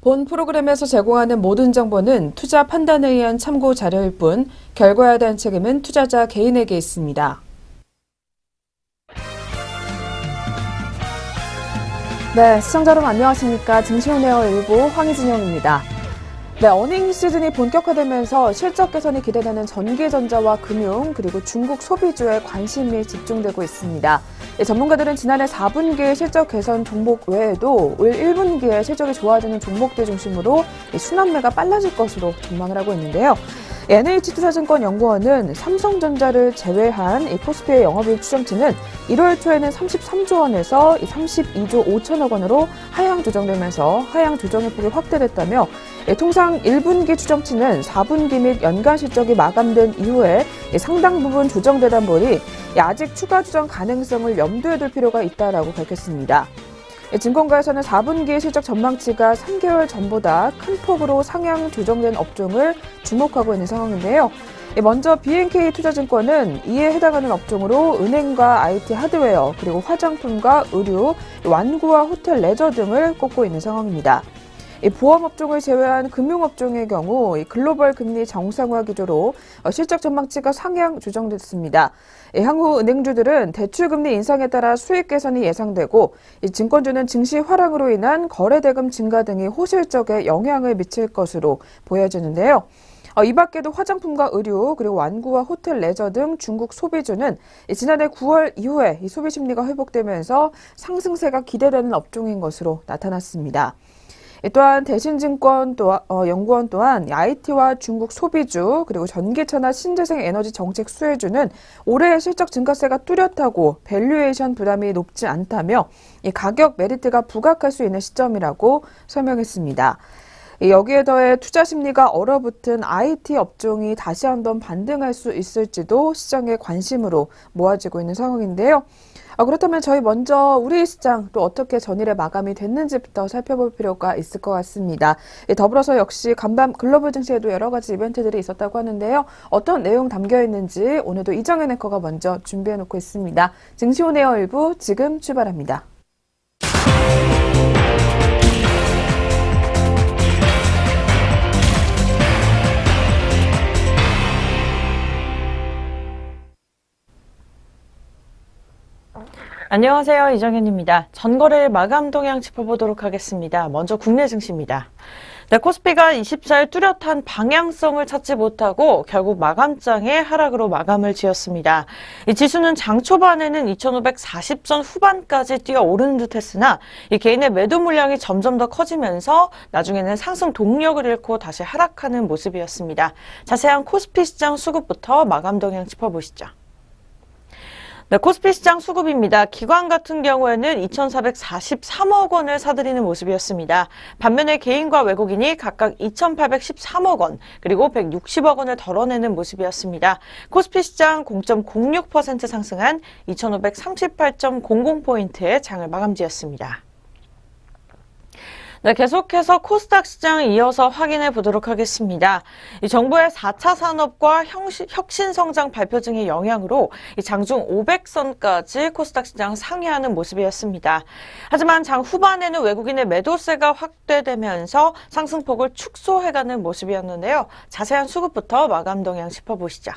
본 프로그램에서 제공하는 모든 정보는 투자 판단에 의한 참고 자료일 뿐 결과에 대한 책임은 투자자 개인에게 있습니다. 네, 시청자 여러분 안녕하십니까. 증시온에어 일부 황희진영입니다. 네, 어닝 시즌이 본격화되면서 실적 개선이 기대되는 전기전자와 금융 그리고 중국 소비주에 관심이 집중되고 있습니다. 전문가들은 지난해 4분기의 실적 개선 종목 외에도 올 1분기에 실적이 좋아지는 종목들 중심으로 순환매가 빨라질 것으로 전망을 하고 있는데요. NH투자증권 연구원은 삼성전자를 제외한 코스피의 영업이익 추정치는 1월 초에는 33조 원에서 32조 5천억 원으로 하향 조정되면서 하향 조정의 폭이 확대됐다며 통상 1분기 추정치는 4분기 및 연간 실적이 마감된 이후에 상당 부분 조정되다 보니 아직 추가 조정 가능성을 염두에 둘 필요가 있다라고 밝혔습니다. 증권가에서는 4분기 실적 전망치가 3개월 전보다 큰 폭으로 상향 조정된 업종을 주목하고 있는 상황인데요. 먼저 BNK 투자증권은 이에 해당하는 업종으로 은행과 IT 하드웨어, 그리고 화장품과 의류, 완구와 호텔 레저 등을 꼽고 있는 상황입니다. 보험업종을 제외한 금융업종의 경우 글로벌 금리 정상화 기조로 실적 전망치가 상향 조정됐습니다. 향후 은행주들은 대출금리 인상에 따라 수익 개선이 예상되고 증권주는 증시 하락으로 인한 거래대금 증가 등이 호실적에 영향을 미칠 것으로 보여지는데요. 이 밖에도 화장품과 의류, 그리고 완구와 호텔 레저 등 중국 소비주는 지난해 9월 이후에 소비 심리가 회복되면서 상승세가 기대되는 업종인 것으로 나타났습니다. 또한 대신증권 연구원 또한 IT와 중국 소비주 그리고 전기차나 신재생 에너지 정책 수혜주는 올해 실적 증가세가 뚜렷하고 밸류에이션 부담이 높지 않다며 가격 메리트가 부각할 수 있는 시점이라고 설명했습니다. 여기에 더해 투자 심리가 얼어붙은 IT 업종이 다시 한번 반등할 수 있을지도 시장의 관심으로 모아지고 있는 상황인데요. 그렇다면 저희 먼저 우리 시장 또 어떻게 전일에 마감이 됐는지부터 살펴볼 필요가 있을 것 같습니다. 더불어서 역시 간밤 글로벌 증시에도 여러 가지 이벤트들이 있었다고 하는데요. 어떤 내용 담겨 있는지 오늘도 이정현 앵커가 먼저 준비해놓고 있습니다. 증시온에어 일부 지금 출발합니다. 안녕하세요. 이정현입니다. 전거래일 마감 동향 짚어보도록 하겠습니다. 먼저 국내 증시입니다. 네, 코스피가 24일 뚜렷한 방향성을 찾지 못하고 결국 마감장의 하락으로 마감을 지었습니다. 이 지수는 장 초반에는 2540선 후반까지 뛰어오르는 듯 했으나 이 개인의 매도 물량이 점점 더 커지면서 나중에는 상승 동력을 잃고 다시 하락하는 모습이었습니다. 자세한 코스피 시장 수급부터 마감 동향 짚어보시죠. 네, 코스피 시장 수급입니다. 기관 같은 경우에는 2,443억 원을 사들이는 모습이었습니다. 반면에 개인과 외국인이 각각 2,813억 원, 그리고 160억 원을 덜어내는 모습이었습니다. 코스피 시장 0.06% 상승한 2,538.00포인트의 장을 마감지었습니다. 네, 계속해서 코스닥 시장 이어서 확인해 보도록 하겠습니다. 이 정부의 4차 산업과 혁신성장 발표 등의 영향으로 이 장중 500선까지 코스닥 시장 상회하는 모습이었습니다. 하지만 장 후반에는 외국인의 매도세가 확대되면서 상승폭을 축소해가는 모습이었는데요. 자세한 수급부터 마감 동향 짚어보시죠.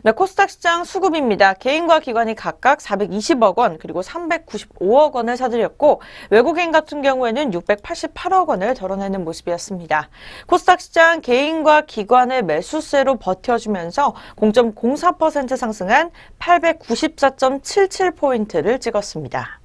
네, 코스닥 시장 수급입니다. 개인과 기관이 각각 420억 원 그리고 395억 원을 사들였고 외국인 같은 경우에는 688억 원을 덜어내는 모습이었습니다. 코스닥 시장 개인과 기관의 매수세로 버텨주면서 0.04% 상승한 894.77포인트를 찍었습니다.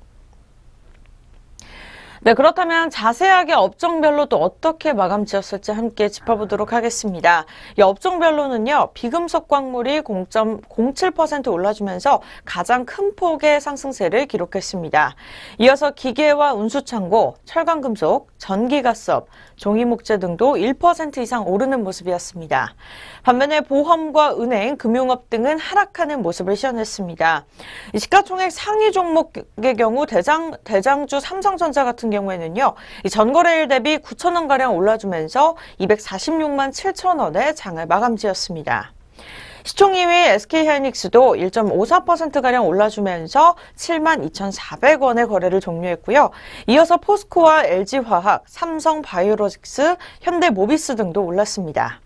네, 그렇다면 자세하게 업종별로 또 어떻게 마감 지었을지 함께 짚어보도록 하겠습니다. 이 업종별로는요, 비금속 광물이 0.07% 올라주면서 가장 큰 폭의 상승세를 기록했습니다. 이어서 기계와 운수창고, 철강금속, 전기가스업, 종이목재 등도 1% 이상 오르는 모습이었습니다. 반면에 보험과 은행, 금융업 등은 하락하는 모습을 시현했습니다. 이 시가총액 상위 종목의 경우 대장주 삼성전자 같은 경우에는요, 이 전거래일 대비 9,000원가량 올라주면서 246만 7천원에 장을 마감지었습니다. 시총 2위 SK하이닉스도 1.54%가량 올라주면서 72,400원의 거래를 종료했고요. 이어서 포스코와 LG화학, 삼성바이오로직스, 현대모비스 등도 올랐습니다.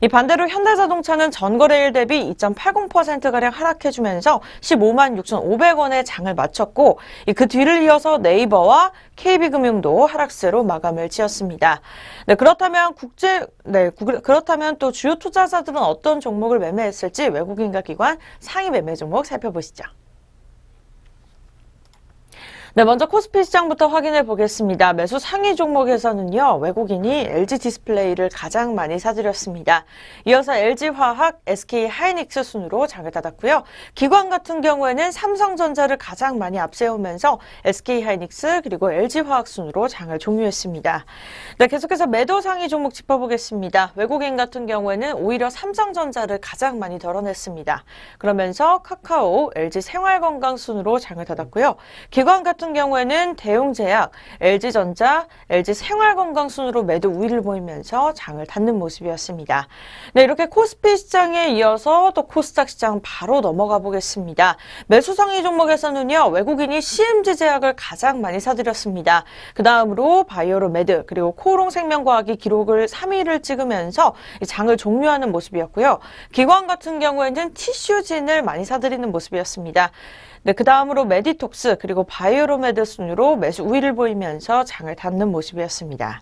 이 반대로 현대자동차는 전거래일 대비 2.80%가량 하락해주면서 15만 6,500원의 장을 마쳤고, 그 뒤를 이어서 네이버와 KB금융도 하락세로 마감을 지었습니다. 그렇다면 그렇다면 또 주요 투자자들은 어떤 종목을 매매했을지 외국인과 기관 상위 매매 종목 살펴보시죠. 먼저 코스피 시장부터 확인해 보겠습니다. 매수 상위 종목에서는요, 외국인이 LG 디스플레이를 가장 많이 사들였습니다. 이어서 LG화학, SK하이닉스 순으로 장을 닫았고요. 기관 같은 경우에는 삼성전자를 가장 많이 앞세우면서 SK하이닉스 그리고 LG화학 순으로 장을 종료했습니다. 계속해서 매도 상위 종목 짚어보겠습니다. 외국인 같은 경우에는 오히려 삼성전자를 가장 많이 덜어냈습니다. 그러면서 카카오, LG생활건강 순으로 장을 닫았고요. 기관 같은 경우에는 대웅제약, LG전자, LG생활건강 순으로 매도 우위를 보이면서 장을 닫는 모습이었습니다. 이렇게 코스피 시장에 이어서 또 코스닥 시장 바로 넘어가 보겠습니다. 매수 상위 종목에서는요, 외국인이 CMG제약을 가장 많이 사들였습니다. 그 다음으로 바이오로메드 그리고 코오롱생명과학이 기록을 3위를 찍으면서 장을 종료하는 모습이었고요. 기관 같은 경우에는 티슈진을 많이 사들이는 모습이었습니다. 그 다음으로 메디톡스 그리고 바이오로메드 순으로 매수 우위를 보이면서 장을 닫는 모습이었습니다.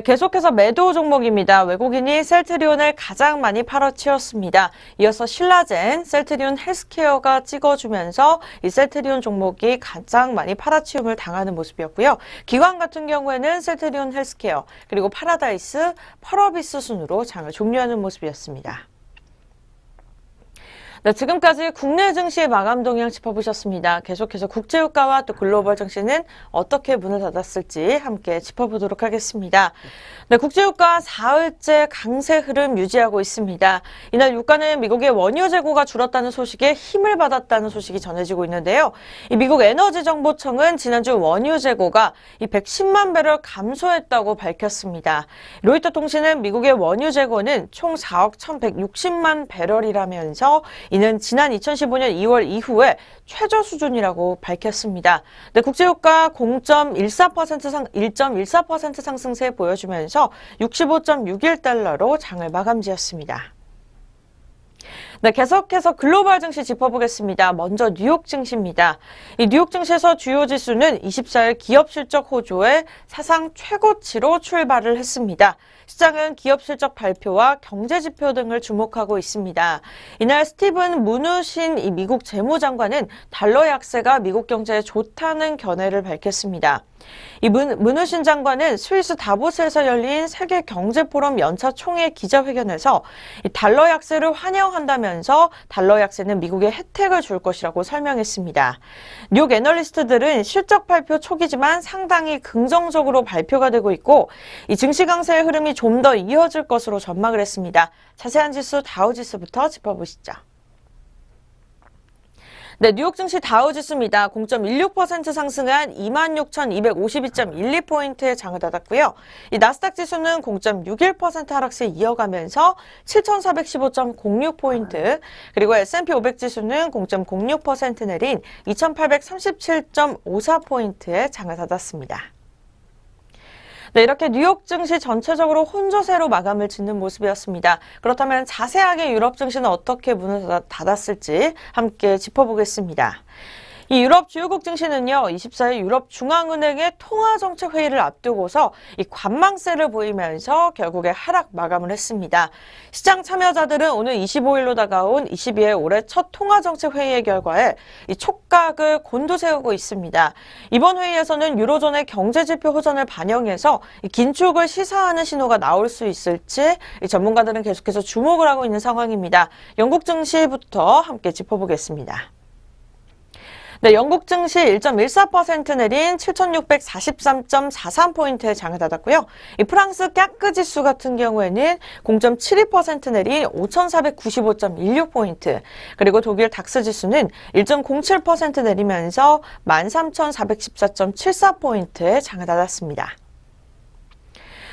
계속해서 매도 종목입니다. 외국인이 셀트리온을 가장 많이 팔아치웠습니다. 이어서 신라젠, 셀트리온 헬스케어가 찍어주면서 이 셀트리온 종목이 가장 많이 팔아치움을 당하는 모습이었고요. 기관 같은 경우에는 셀트리온 헬스케어, 그리고 파라다이스, 펄어비스 순으로 장을 종료하는 모습이었습니다. 지금까지 국내 증시의 마감 동향 짚어보셨습니다. 계속해서 국제유가와 또 글로벌 증시는 어떻게 문을 닫았을지 함께 짚어보도록 하겠습니다. 국제유가 사흘째 강세 흐름 유지하고 있습니다. 이날 유가는 미국의 원유 재고가 줄었다는 소식에 힘을 받았다는 소식이 전해지고 있는데요. 이 미국 에너지정보청은 지난주 원유 재고가 110만 배럴 감소했다고 밝혔습니다. 로이터 통신은 미국의 원유 재고는 총 4억 1,160만 배럴이라면서 이는 지난 2015년 2월 이후에 최저 수준이라고 밝혔습니다. 국제유가 1.14% 상승세 보여주면서 65.61달러로 장을 마감지었습니다. 계속해서 글로벌 증시 짚어보겠습니다. 먼저 뉴욕 증시입니다. 이 뉴욕 증시에서 주요 지수는 24일 기업 실적 호조의 사상 최고치로 출발을 했습니다. 시장은 기업 실적 발표와 경제 지표 등을 주목하고 있습니다. 이날 스티븐 무누신 이 미국 재무장관은 달러 약세가 미국 경제에 좋다는 견해를 밝혔습니다. 이 무누신 장관은 스위스 다보스에서 열린 세계 경제 포럼 연차 총회 기자회견에서 이 달러 약세를 환영한다면서 달러 약세는 미국에 혜택을 줄 것이라고 설명했습니다. 뉴욕 애널리스트들은 실적 발표 초기지만 상당히 긍정적으로 발표가 되고 있고 이 증시 강세의 흐름이 좀 더 이어질 것으로 전망을 했습니다. 자세한 지수 다우지수부터 짚어보시죠. 뉴욕 증시 다우지수입니다. 0.16% 상승한 26,252.12포인트의 장을 닫았고요. 이 나스닥 지수는 0.61% 하락세 이어가면서 7,415.06포인트, 그리고 S&P 500 지수는 0.06% 내린 2,837.54포인트의 장을 닫았습니다. 이렇게 뉴욕 증시 전체적으로 혼조세로 마감을 짓는 모습이었습니다. 그렇다면 자세하게 유럽 증시는 어떻게 문을 닫았을지 함께 짚어보겠습니다. 이 유럽 주요국 증시는요, 24일 유럽 중앙은행의 통화정책 회의를 앞두고서 이 관망세를 보이면서 결국에 하락 마감을 했습니다. 시장 참여자들은 오늘 25일로 다가온 22회 올해 첫 통화정책 회의의 결과에 이 촉각을 곤두세우고 있습니다. 이번 회의에서는 유로존의 경제지표 호전을 반영해서 이 긴축을 시사하는 신호가 나올 수 있을지 이 전문가들은 계속해서 주목을 하고 있는 상황입니다. 영국 증시부터 함께 짚어보겠습니다. 네, 영국 증시 1.14% 내린 7,643.43포인트에 장을 닫았고요. 이 프랑스 까크 지수 같은 경우에는 0.72% 내린 5,495.16포인트, 그리고 독일 닥스 지수는 1.07% 내리면서 13,414.74포인트에 장을 닫았습니다.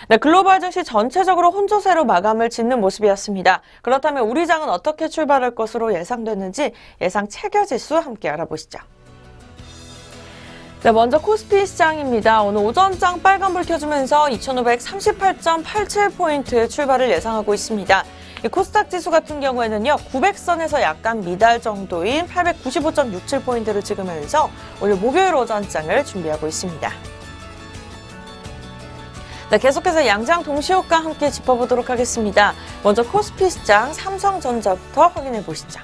네, 글로벌 증시 전체적으로 혼조세로 마감을 짓는 모습이었습니다. 그렇다면 우리 장은 어떻게 출발할 것으로 예상되는지 예상 체결지수 함께 알아보시죠. 네, 먼저 코스피 시장입니다. 오늘 오전장 빨간불 켜주면서 2,538.87포인트 출발을 예상하고 있습니다. 이 코스닥 지수 같은 경우에는요, 900선에서 약간 미달 정도인 895.67포인트를 찍으면서 오늘 목요일 오전장을 준비하고 있습니다. 네, 계속해서 양장 동시효과 함께 짚어보도록 하겠습니다. 먼저 코스피 시장 삼성전자부터 확인해 보시죠.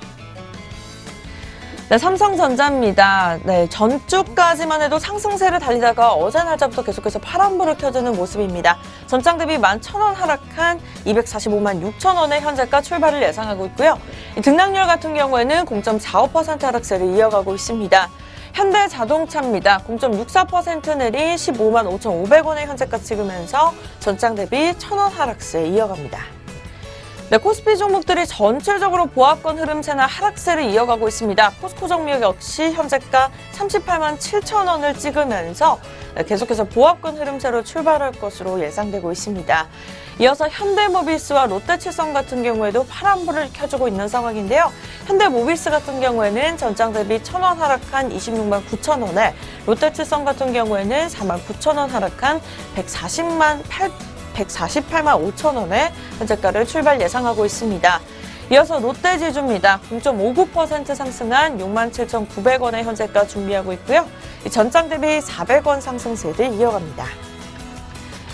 네, 삼성전자입니다. 네, 전주까지만 해도 상승세를 달리다가 어제 날짜부터 계속해서 파란불을 켜주는 모습입니다. 전장 대비 11,000원 하락한 245만 6천원의 현재가 출발을 예상하고 있고요. 이 등락률 같은 경우에는 0.45% 하락세를 이어가고 있습니다. 현대자동차입니다. 0.64% 내린 15만 5,500원의 현재가 찍으면서 전장 대비 1,000원 하락세 이어갑니다. 네, 코스피 종목들이 전체적으로 보합권 흐름세나 하락세를 이어가고 있습니다. 포스코 정미역 역시 현재가 38만 7천원을 찍으면서 계속해서 보합권 흐름세로 출발할 것으로 예상되고 있습니다. 이어서 현대모비스와 롯데칠성 같은 경우에도 파란불을 켜주고 있는 상황인데요. 현대모비스 같은 경우에는 전장 대비 1,000원 하락한 26만 9천원에, 롯데칠성 같은 경우에는 4만 9천원 하락한 148만 5천원에 현재가를 출발 예상하고 있습니다. 이어서 롯데지주입니다. 0.59% 상승한 67,900원의 현재가 준비하고 있고요. 전장 대비 400원 상승세를 이어갑니다.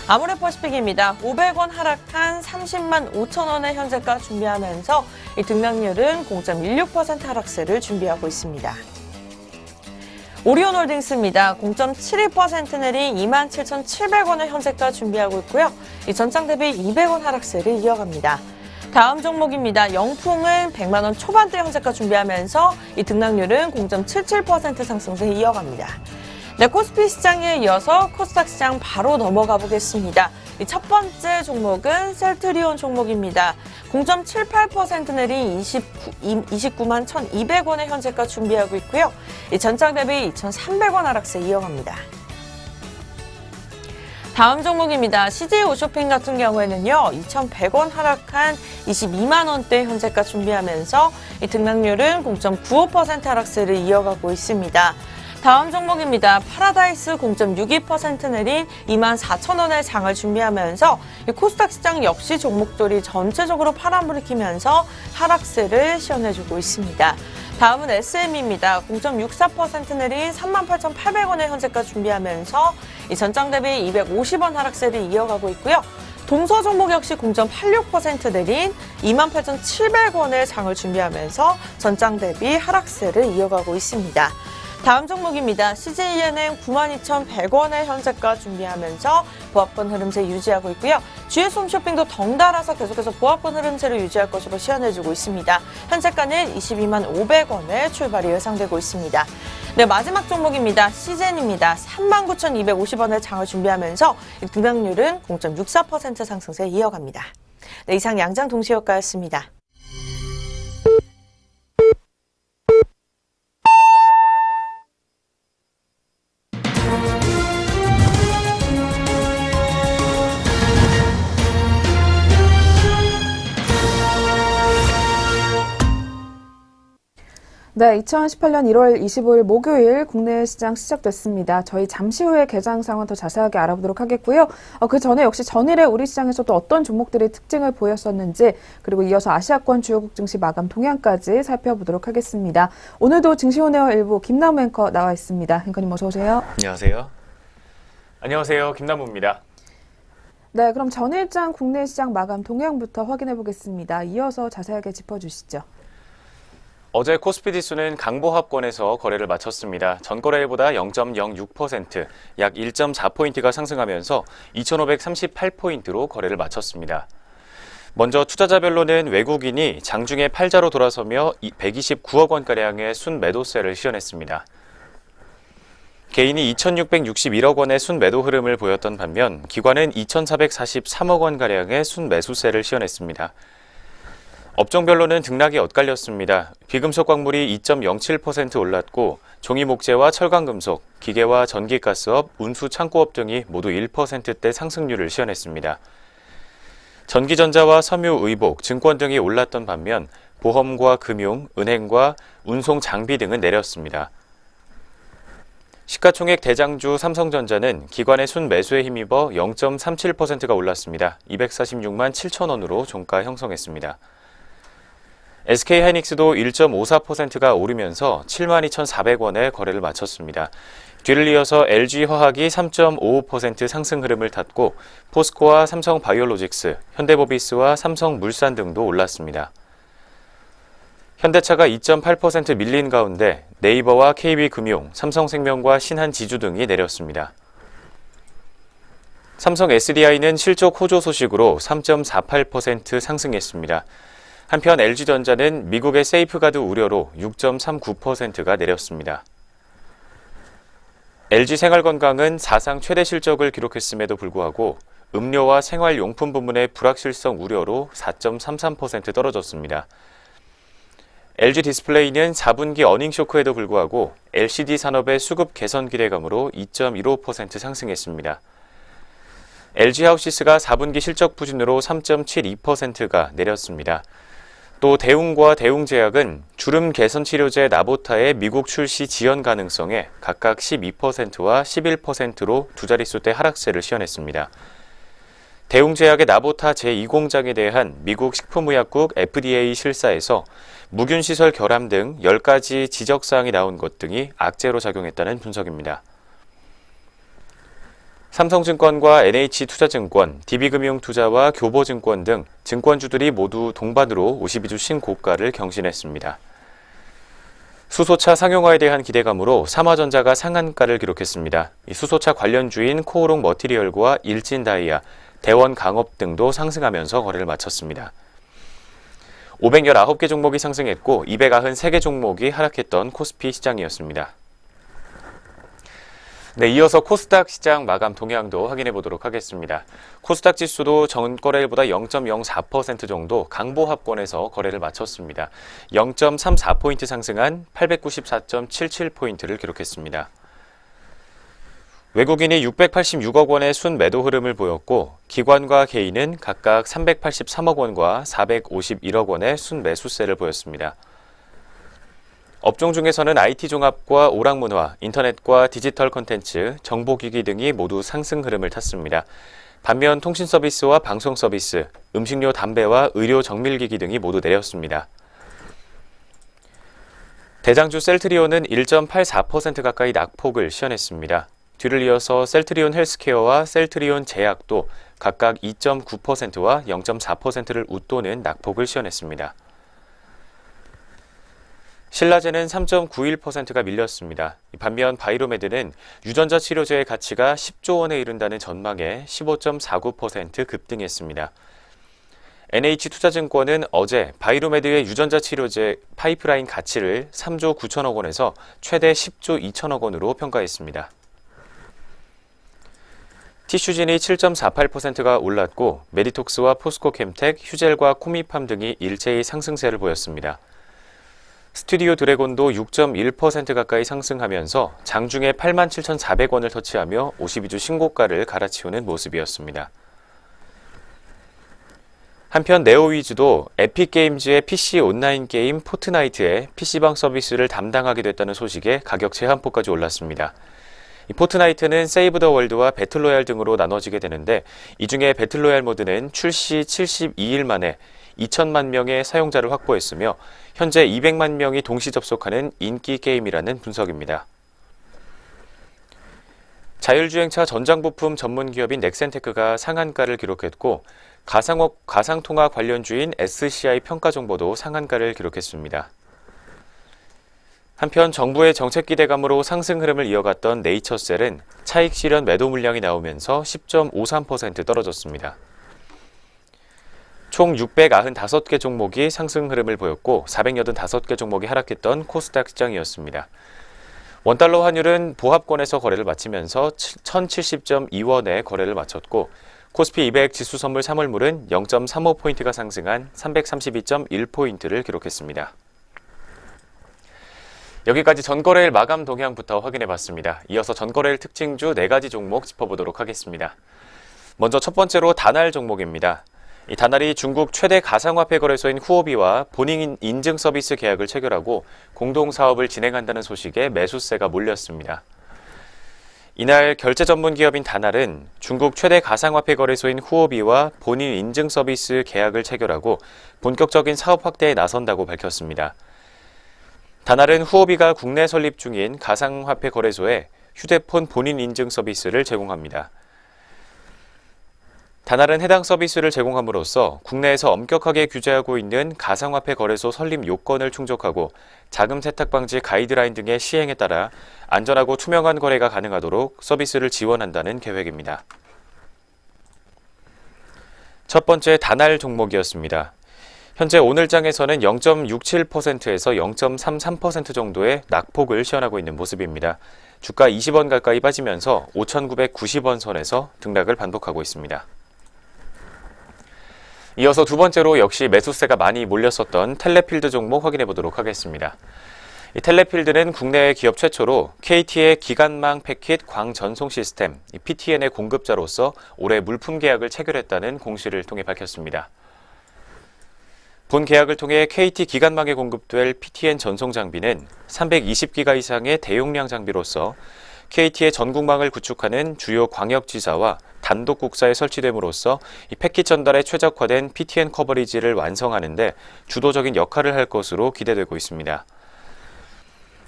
아모레퍼시픽입니다. 500원 하락한 30만 5천원의 현재가 준비하면서 이 등락률은 0.16% 하락세를 준비하고 있습니다. 오리온홀딩스입니다. 0.72% 내린 27,700원의 현재가 준비하고 있고요. 이 전장 대비 200원 하락세를 이어갑니다. 다음 종목입니다. 영풍은 100만 원 초반대 현재가 준비하면서 이 등락률은 0.77% 상승세 이어갑니다. 네, 코스피 시장에 이어서 코스닥 시장 바로 넘어가 보겠습니다. 첫 번째 종목은 셀트리온 종목입니다. 0.78% 내린 29만 1,200원의 현재가 준비하고 있고요. 이 전장 대비 2,300원 하락세 이어갑니다. 다음 종목입니다. CJ오쇼핑 같은 경우에는요, 2,100원 하락한 22만 원대 현재가 준비하면서 이 등락률은 0.95% 하락세를 이어가고 있습니다. 다음 종목입니다. 파라다이스 0.62% 내린 24,000원의 장을 준비하면서 코스닥 시장 역시 종목들이 전체적으로 파란불을 켜면서 하락세를 시연해주고 있습니다. 다음은 SM입니다. 0.64% 내린 38,800원의 현재가 준비하면서 이 전장 대비 250원 하락세를 이어가고 있고요. 동서 종목 역시 0.86% 내린 28,700원의 장을 준비하면서 전장 대비 하락세를 이어가고 있습니다. 다음 종목입니다. CJENM 92,100원의 현재가 준비하면서 보합권 흐름세 유지하고 있고요. GS홈쇼핑도 덩달아서 계속해서 보합권 흐름세를 유지할 것으로 시연해주고 있습니다. 현재가는 22만 500원에 출발이 예상되고 있습니다. 네, 마지막 종목입니다. CJN입니다. 39,250원의 장을 준비하면서 등락률은 0.64% 상승세 이어갑니다. 네, 이상 양장 동시효과였습니다. 네, 2018년 1월 25일 목요일 국내 시장 시작됐습니다. 저희 잠시 후에 개장 상황 더 자세하게 알아보도록 하겠고요. 그 전에 역시 전일에 우리 시장에서 또 어떤 종목들이 특징을 보였었는지, 그리고 이어서 아시아권 주요국 증시 마감 동향까지 살펴보도록 하겠습니다. 오늘도 증시온에어 일부 김남우 앵커 나와 있습니다. 앵커님 어서 오세요. 안녕하세요. 안녕하세요. 김남우입니다. 네, 그럼 전일장 국내 시장 마감 동향부터 확인해 보겠습니다. 이어서 자세하게 짚어주시죠. 어제 코스피 지수는 강보합권에서 거래를 마쳤습니다. 전거래일보다 0.06%, 약 1.4포인트가 상승하면서 2,538포인트로 거래를 마쳤습니다. 먼저 투자자별로는 외국인이 장중에 팔자로 돌아서며 129억 원가량의 순매도세를 시연했습니다. 개인이 2,661억 원의 순매도 흐름을 보였던 반면 기관은 2,443억 원가량의 순매수세를 시현했습니다. 업종별로는 등락이 엇갈렸습니다. 비금속 광물이 2.07% 올랐고 종이목재와 철강금속, 기계와 전기가스업, 운수 창고업 등이 모두 1%대 상승률을 시현했습니다. 전기전자와 섬유, 의복, 증권 등이 올랐던 반면 보험과 금융, 은행과 운송 장비 등은 내렸습니다. 시가총액 대장주 삼성전자는 기관의 순매수에 힘입어 0.37%가 올랐습니다. 246만 7천 원으로 종가 형성했습니다. SK하이닉스도 1.54%가 오르면서 72,400원에 거래를 마쳤습니다. 뒤를 이어서 LG화학이 3.55% 상승 흐름을 탔고 포스코와 삼성바이오로직스, 현대모비스와 삼성물산 등도 올랐습니다. 현대차가 2.8% 밀린 가운데 네이버와 KB금융, 삼성생명과 신한지주 등이 내렸습니다. 삼성 SDI는 실적 호조 소식으로 3.48% 상승했습니다. 한편 LG전자는 미국의 세이프가드 우려로 6.39%가 내렸습니다. LG생활건강은 사상 최대 실적을 기록했음에도 불구하고 음료와 생활용품 부문의 불확실성 우려로 4.33% 떨어졌습니다. LG디스플레이는 4분기 어닝쇼크에도 불구하고 LCD 산업의 수급 개선 기대감으로 2.15% 상승했습니다. LG하우시스가 4분기 실적 부진으로 3.72%가 내렸습니다. 또 대웅과 대웅제약은 주름 개선 치료제 나보타의 미국 출시 지연 가능성에 각각 12%와 11%로 두 자릿수대 하락세를 시현했습니다. 대웅제약의 나보타 제2공장에 대한 미국 식품의약국 FDA 실사에서 무균시설 결함 등 10가지 지적사항이 나온 것 등이 악재로 작용했다는 분석입니다. 삼성증권과 NH투자증권, DB금융투자와 교보증권 등 증권주들이 모두 동반으로 52주 신고가를 경신했습니다. 수소차 상용화에 대한 기대감으로 삼화전자가 상한가를 기록했습니다. 수소차 관련주인 코오롱 머티리얼과 일진다이아, 대원강업 등도 상승하면서 거래를 마쳤습니다. 519개 종목이 상승했고 293개 종목이 하락했던 코스피 시장이었습니다. 네, 이어서 코스닥 시장 마감 동향도 확인해 보도록 하겠습니다. 코스닥 지수도 전거래일보다 0.04% 정도 강보합권에서 거래를 마쳤습니다. 0.34포인트 상승한 894.77포인트를 기록했습니다. 외국인이 686억 원의 순매도 흐름을 보였고 기관과 개인은 각각 383억 원과 451억 원의 순매수세를 보였습니다. 업종 중에서는 IT 종합과 오락문화, 인터넷과 디지털 콘텐츠, 정보기기 등이 모두 상승 흐름을 탔습니다. 반면 통신 서비스와 방송 서비스, 음식료 담배와 의료 정밀기기 등이 모두 내렸습니다. 대장주 셀트리온은 1.84% 가까이 낙폭을 시현했습니다. 뒤를 이어서 셀트리온 헬스케어와 셀트리온 제약도 각각 2.9%와 0.4%를 웃도는 낙폭을 시현했습니다. 신라제는 3.91%가 밀렸습니다. 반면 바이로메드는 유전자 치료제의 가치가 10조 원에 이른다는 전망에 15.49% 급등했습니다. NH투자증권은 어제 바이로메드의 유전자 치료제 파이프라인 가치를 3조 9천억 원에서 최대 10조 2천억 원으로 평가했습니다. 티슈진이 7.48%가 올랐고 메디톡스와 포스코캠텍, 휴젤과 코미팜 등이 일제히 상승세를 보였습니다. 스튜디오 드래곤도 6.1% 가까이 상승하면서 장중에 87,400원을 터치하며 52주 신고가를 갈아치우는 모습이었습니다. 한편 네오위즈도 에픽게임즈의 PC 온라인 게임 포트나이트의 PC방 서비스를 담당하게 됐다는 소식에 가격 제한폭까지 올랐습니다. 이 포트나이트는 세이브 더 월드와 배틀로얄 등으로 나눠지게 되는데 이 중에 배틀로얄 모드는 출시 72일 만에 2천만 명의 사용자를 확보했으며 현재 200만 명이 동시 접속하는 인기 게임이라는 분석입니다. 자율주행차 전장부품 전문기업인 넥센테크가 상한가를 기록했고 가상통화 관련주인 SCI 평가정보도 상한가를 기록했습니다. 한편 정부의 정책 기대감으로 상승 흐름을 이어갔던 네이처셀은 차익 실현 매도 물량이 나오면서 10.53% 떨어졌습니다. 총 695개 종목이 상승 흐름을 보였고 485개 종목이 하락했던 코스닥 시장이었습니다. 원달러 환율은 보합권에서 거래를 마치면서 1070.2원에 거래를 마쳤고 코스피 200 지수 선물 3월물은 0.35포인트가 상승한 332.1포인트를 기록했습니다. 여기까지 전거래일 마감 동향부터 확인해봤습니다. 이어서 전거래일 특징주 4가지 종목 짚어보도록 하겠습니다. 먼저 첫 번째로 다날 종목입니다. 이 다날이 중국 최대 가상화폐 거래소인 후오비와 본인 인증 서비스 계약을 체결하고 공동 사업을 진행한다는 소식에 매수세가 몰렸습니다. 이날 결제 전문 기업인 다날은 중국 최대 가상화폐 거래소인 후오비와 본인 인증 서비스 계약을 체결하고 본격적인 사업 확대에 나선다고 밝혔습니다. 다날은 후오비가 국내 설립 중인 가상화폐 거래소에 휴대폰 본인 인증 서비스를 제공합니다. 다날은 해당 서비스를 제공함으로써 국내에서 엄격하게 규제하고 있는 가상화폐 거래소 설립 요건을 충족하고 자금 세탁 방지 가이드라인 등의 시행에 따라 안전하고 투명한 거래가 가능하도록 서비스를 지원한다는 계획입니다. 첫 번째 다날 종목이었습니다. 현재 오늘장에서는 0.67%에서 0.33% 정도의 낙폭을 시현하고 있는 모습입니다. 주가 20원 가까이 빠지면서 5,990원 선에서 등락을 반복하고 있습니다. 이어서 두 번째로 역시 매수세가 많이 몰렸었던 텔레필드 종목 확인해 보도록 하겠습니다. 이 텔레필드는 국내 기업 최초로 KT의 기관망 패킷 광전송 시스템 PTN의 공급자로서 올해 물품 계약을 체결했다는 공시를 통해 밝혔습니다. 본 계약을 통해 KT 기관망에 공급될 PTN 전송 장비는 320기가 이상의 대용량 장비로서 KT의 전국망을 구축하는 주요 광역지사와 단독국사에 설치됨으로써 이 패킷 전달에 최적화된 PTN 커버리지를 완성하는 데 주도적인 역할을 할 것으로 기대되고 있습니다.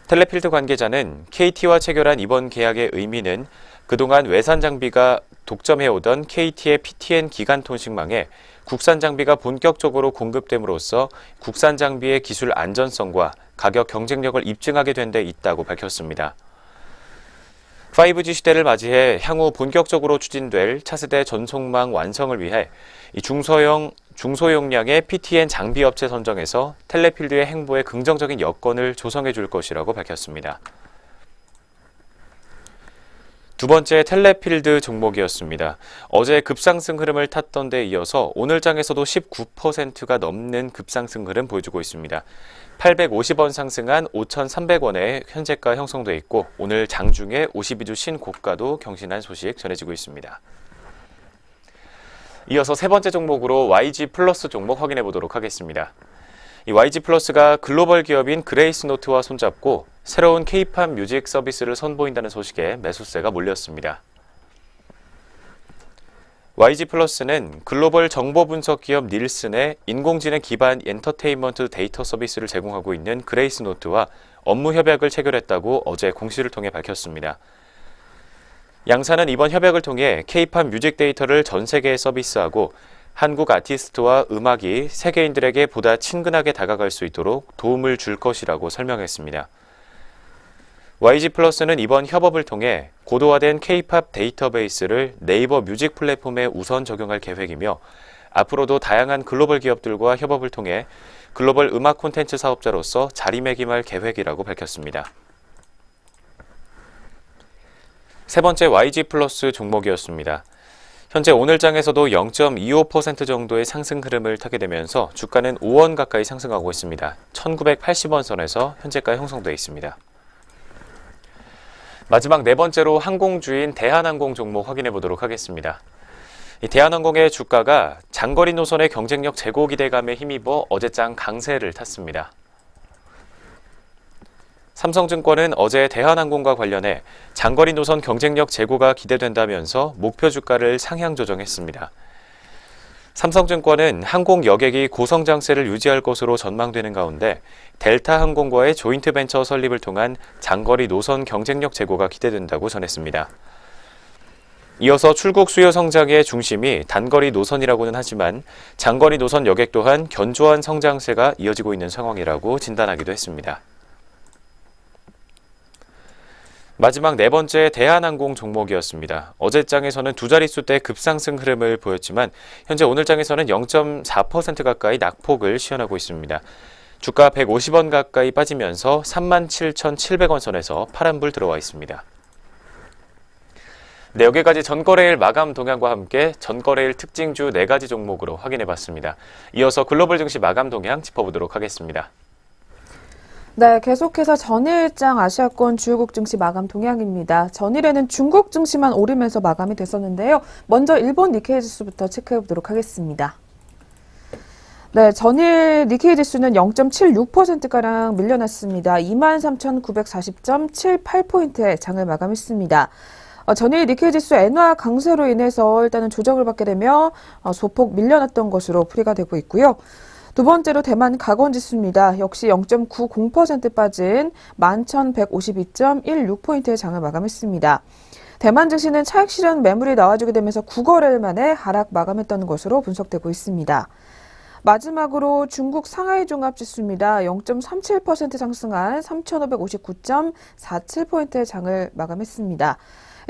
텔레필드 관계자는 KT와 체결한 이번 계약의 의미는 그동안 외산 장비가 독점해오던 KT의 PTN 기간 통신망에 국산 장비가 본격적으로 공급됨으로써 국산 장비의 기술 안전성과 가격 경쟁력을 입증하게 된 데 있다고 밝혔습니다. 5G 시대를 맞이해 향후 본격적으로 추진될 차세대 전송망 완성을 위해 중소용량의 PTN 장비 업체 선정에서 텔레필드의 행보에 긍정적인 여건을 조성해 줄 것이라고 밝혔습니다. 두 번째 텔레필드 종목이었습니다. 어제 급상승 흐름을 탔던 데 이어서 오늘장에서도 19%가 넘는 급상승 흐름 보여주고 있습니다. 850원 상승한 5,300원의 현재가 형성돼 있고 오늘 장중에 52주 신고가도 경신한 소식 전해지고 있습니다. 이어서 세 번째 종목으로 YG 플러스 종목 확인해 보도록 하겠습니다. 이 YG 플러스가 글로벌 기업인 그레이스노트와 손잡고 새로운 K-팝 뮤직 서비스를 선보인다는 소식에 매수세가 몰렸습니다. YG 플러스는 글로벌 정보 분석 기업 닐슨의 인공지능 기반 엔터테인먼트 데이터 서비스를 제공하고 있는 그레이스노트와 업무 협약을 체결했다고 어제 공시를 통해 밝혔습니다. 양사는 이번 협약을 통해 K-팝 뮤직 데이터를 전 세계에 서비스하고 한국 아티스트와 음악이 세계인들에게 보다 친근하게 다가갈 수 있도록 도움을 줄 것이라고 설명했습니다. YG 플러스는 이번 협업을 통해 고도화된 K-팝 데이터베이스를 네이버 뮤직 플랫폼에 우선 적용할 계획이며 앞으로도 다양한 글로벌 기업들과 협업을 통해 글로벌 음악 콘텐츠 사업자로서 자리매김할 계획이라고 밝혔습니다. 세 번째 YG 플러스 종목이었습니다. 현재 오늘장에서도 0.25% 정도의 상승 흐름을 타게 되면서 주가는 5원 가까이 상승하고 있습니다. 1980원 선에서 현재가 형성되어 있습니다. 마지막 네 번째로 항공주인 대한항공 종목 확인해 보도록 하겠습니다. 이 대한항공의 주가가 장거리 노선의 경쟁력 제고 기대감에 힘입어 어제장 강세를 탔습니다. 삼성증권은 어제 대한항공과 관련해 장거리 노선 경쟁력 제고가 기대된다면서 목표 주가를 상향 조정했습니다. 삼성증권은 항공 여객이 고성장세를 유지할 것으로 전망되는 가운데 델타항공과의 조인트 벤처 설립을 통한 장거리 노선 경쟁력 제고가 기대된다고 전했습니다. 이어서 출국 수요 성장의 중심이 단거리 노선이라고는 하지만 장거리 노선 여객 또한 견조한 성장세가 이어지고 있는 상황이라고 진단하기도 했습니다. 마지막 네 번째 대한항공 종목이었습니다. 어제장에서는 두 자릿수대 급상승 흐름을 보였지만 현재 오늘장에서는 0.4% 가까이 낙폭을 시현하고 있습니다. 주가 150원 가까이 빠지면서 37,700원 선에서 파란불 들어와 있습니다. 네, 여기까지 전거래일 마감 동향과 함께 전거래일 특징주 4가지 종목으로 확인해봤습니다. 이어서 글로벌 증시 마감 동향 짚어보도록 하겠습니다. 네, 계속해서 전일장 아시아권 주요국 증시 마감 동향입니다. 전일에는 중국 증시만 오르면서 마감이 됐었는데요. 먼저 일본 니케이 지수부터 체크해보도록 하겠습니다. 네, 전일 니케이 지수는 0.76%가량 밀려났습니다. 23,940.78포인트의 장을 마감했습니다. 전일 니케이 지수 엔화 강세로 인해서 일단은 조정을 받게 되며 소폭 밀려났던 것으로 풀이가 되고 있고요. 두 번째로 대만 가건지수입니다. 역시 0.90% 빠진 11,152.16포인트의 장을 마감했습니다. 대만 증시는 차익 실현 매물이 나와주게 되면서 9거래일 만에 하락 마감했던 것으로 분석되고 있습니다. 마지막으로 중국 상하이 종합지수입니다. 0.37% 상승한 3,559.47포인트의 장을 마감했습니다.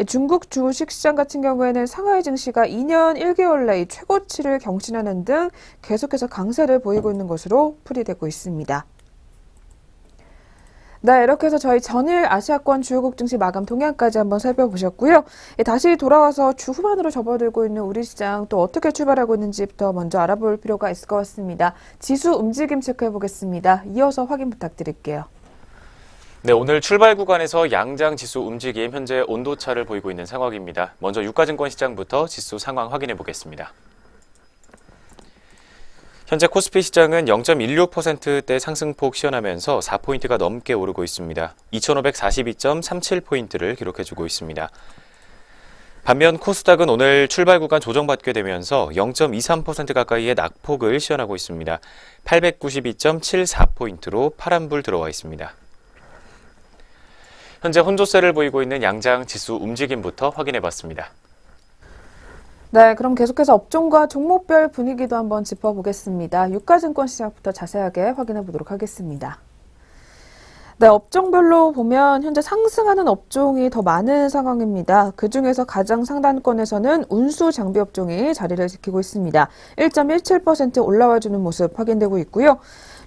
중국 주식시장 같은 경우에는 상하이 증시가 2년 1개월 내에 최고치를 경신하는 등 계속해서 강세를 보이고 있는 것으로 풀이되고 있습니다. 네, 이렇게 해서 저희 전일 아시아권 주요국 증시 마감 동향까지 한번 살펴보셨고요. 다시 돌아와서 주 후반으로 접어들고 있는 우리 시장 또 어떻게 출발하고 있는지부터 먼저 알아볼 필요가 있을 것 같습니다. 지수 움직임 체크해 보겠습니다. 이어서 확인 부탁드릴게요. 네, 오늘 출발 구간에서 양장 지수 움직임 현재 온도차를 보이고 있는 상황입니다. 먼저 유가증권 시장부터 지수 상황 확인해 보겠습니다. 현재 코스피 시장은 0.16%대 상승폭 시현하면서 4포인트가 넘게 오르고 있습니다. 2,542.37포인트를 기록해주고 있습니다. 반면 코스닥은 오늘 출발 구간 조정받게 되면서 0.23% 가까이의 낙폭을 시현하고 있습니다. 892.74포인트로 파란불 들어와 있습니다. 현재 혼조세를 보이고 있는 양장 지수 움직임부터 확인해봤습니다. 네, 그럼 계속해서 업종과 종목별 분위기도 한번 짚어보겠습니다. 유가증권 시장부터 자세하게 확인해 보도록 하겠습니다. 네, 업종별로 보면 현재 상승하는 업종이 더 많은 상황입니다. 그중에서 가장 상단권에서는 운수 장비 업종이 자리를 지키고 있습니다. 1.17% 올라와주는 모습 확인되고 있고요.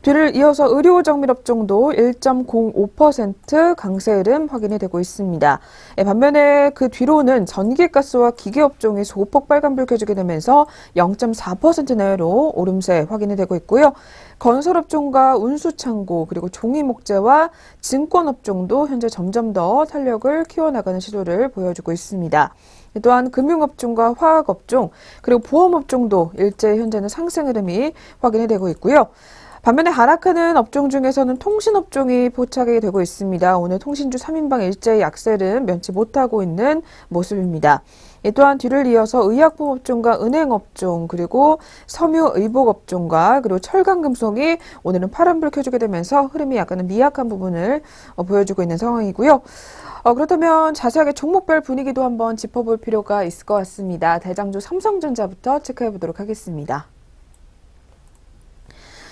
뒤를 이어서 의료정밀업종도 1.05% 강세 흐름 확인이 되고 있습니다. 반면에 그 뒤로는 전기가스와 기계업종이 소폭 빨간불 켜지게 되면서 0.4% 내외로 오름세 확인이 되고 있고요. 건설업종과 운수창고 그리고 종이목재와 증권업종도 현재 점점 더 탄력을 키워나가는 시도를 보여주고 있습니다. 또한 금융업종과 화학업종 그리고 보험업종도 일제히 현재는 상승 흐름이 확인이 되고 있고요. 반면에 하락하는 업종 중에서는 통신업종이 포착이 되고 있습니다. 오늘 통신주 3인방 일제히 약세를 면치 못하고 있는 모습입니다. 또한 뒤를 이어서 의약품업종과 은행업종 그리고 섬유의복업종과 그리고 철강금속이 오늘은 파란불 켜주게 되면서 흐름이 약간은 미약한 부분을 보여주고 있는 상황이고요. 그렇다면 자세하게 종목별 분위기도 한번 짚어볼 필요가 있을 것 같습니다. 대장주 삼성전자부터 체크해 보도록 하겠습니다.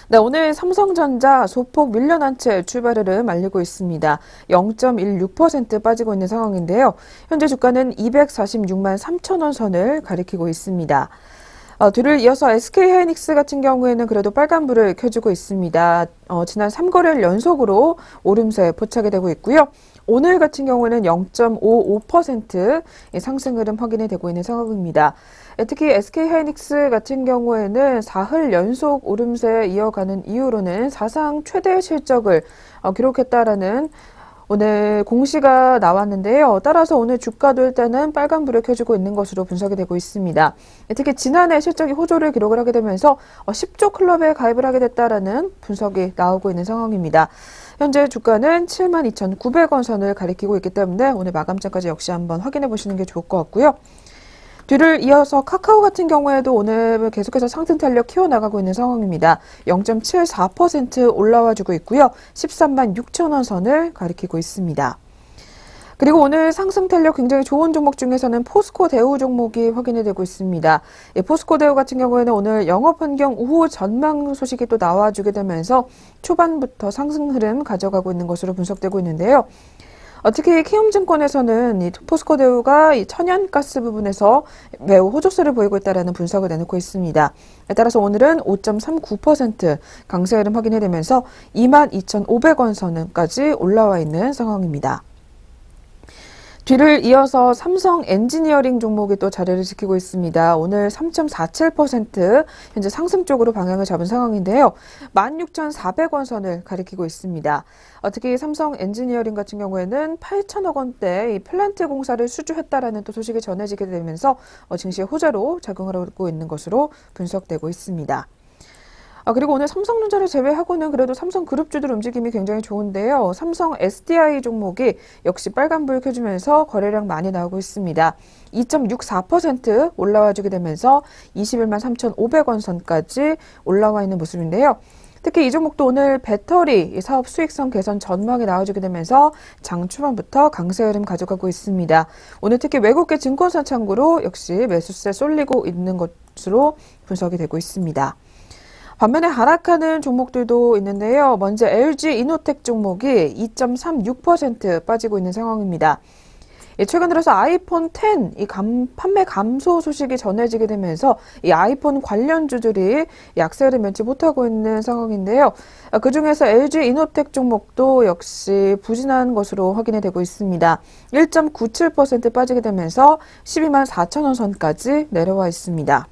네, 오늘 삼성전자 소폭 밀려난 채 출발 흐름 알리고 있습니다. 0.16% 빠지고 있는 상황인데요. 현재 주가는 246만 3천 원 선을 가리키고 있습니다. 뒤를 이어서 SK하이닉스 같은 경우에는 그래도 빨간불을 켜주고 있습니다. 지난 3거래일 연속으로 오름세 포착이 되고 있고요. 오늘 같은 경우에는 0.55% 상승 흐름 확인이 되고 있는 상황입니다. 특히 SK하이닉스 같은 경우에는 4흘 연속 오름세 이어가는 이유로는 사상 최대 실적을 기록했다라는 오늘 공시가 나왔는데요. 따라서 오늘 주가도 일단은 빨간불을 켜주고 있는 것으로 분석이 되고 있습니다. 특히 지난해 실적이 호조를 기록을 하게 되면서 10조 클럽에 가입을 하게 됐다라는 분석이 나오고 있는 상황입니다. 현재 주가는 72,900원 선을 가리키고 있기 때문에 오늘 마감장까지 역시 한번 확인해 보시는 게 좋을 것 같고요. 뒤를 이어서 카카오 같은 경우에도 오늘 계속해서 상승 탄력 키워나가고 있는 상황입니다. 0.74% 올라와주고 있고요. 13만 6천 원 선을 가리키고 있습니다. 그리고 오늘 상승 탄력 굉장히 좋은 종목 중에서는 포스코 대우 종목이 확인이 되고 있습니다. 포스코 대우 같은 경우에는 오늘 영업 환경 우호 전망 소식이 또 나와주게 되면서 초반부터 상승 흐름 가져가고 있는 것으로 분석되고 있는데요. 특히 키움증권에서는 이 포스코대우가 이 천연가스 부분에서 매우 호조세를 보이고 있다는 분석을 내놓고 있습니다. 따라서 오늘은 5.39% 강세 흐름 확인이 되면서 22,500원 선까지 올라와 있는 상황입니다. 뒤를 이어서 삼성 엔지니어링 종목이 또 자리를 지키고 있습니다. 오늘 3.47% 현재 상승 쪽으로 방향을 잡은 상황인데요. 16,400원 선을 가리키고 있습니다. 특히 삼성 엔지니어링 같은 경우에는 8천억 원대 이 플랜트 공사를 수주했다라는 또 소식이 전해지게 되면서 증시의 호재로 작용하고 있는 것으로 분석되고 있습니다. 그리고 오늘 삼성전자를 제외하고는 그래도 삼성그룹주들 움직임이 굉장히 좋은데요. 삼성 SDI 종목이 역시 빨간불 켜주면서 거래량 많이 나오고 있습니다. 2.64% 올라와주게 되면서 21만 3,500원 선까지 올라와 있는 모습인데요. 특히 이 종목도 오늘 배터리 사업 수익성 개선 전망이 나와주게 되면서 장 초반부터 강세 흐름 가져가고 있습니다. 오늘 특히 외국계 증권사 창구로 역시 매수세 쏠리고 있는 것으로 분석이 되고 있습니다. 반면에 하락하는 종목들도 있는데요. 먼저 LG 이노텍 종목이 2.36% 빠지고 있는 상황입니다. 최근 들어서 아이폰 10 판매 감소 소식이 전해지게 되면서 이 아이폰 관련주들이 약세를 면치 못하고 있는 상황인데요. 그중에서 LG 이노텍 종목도 역시 부진한 것으로 확인이 되고 있습니다. 1.97% 빠지게 되면서 12만 4천원 선까지 내려와 있습니다.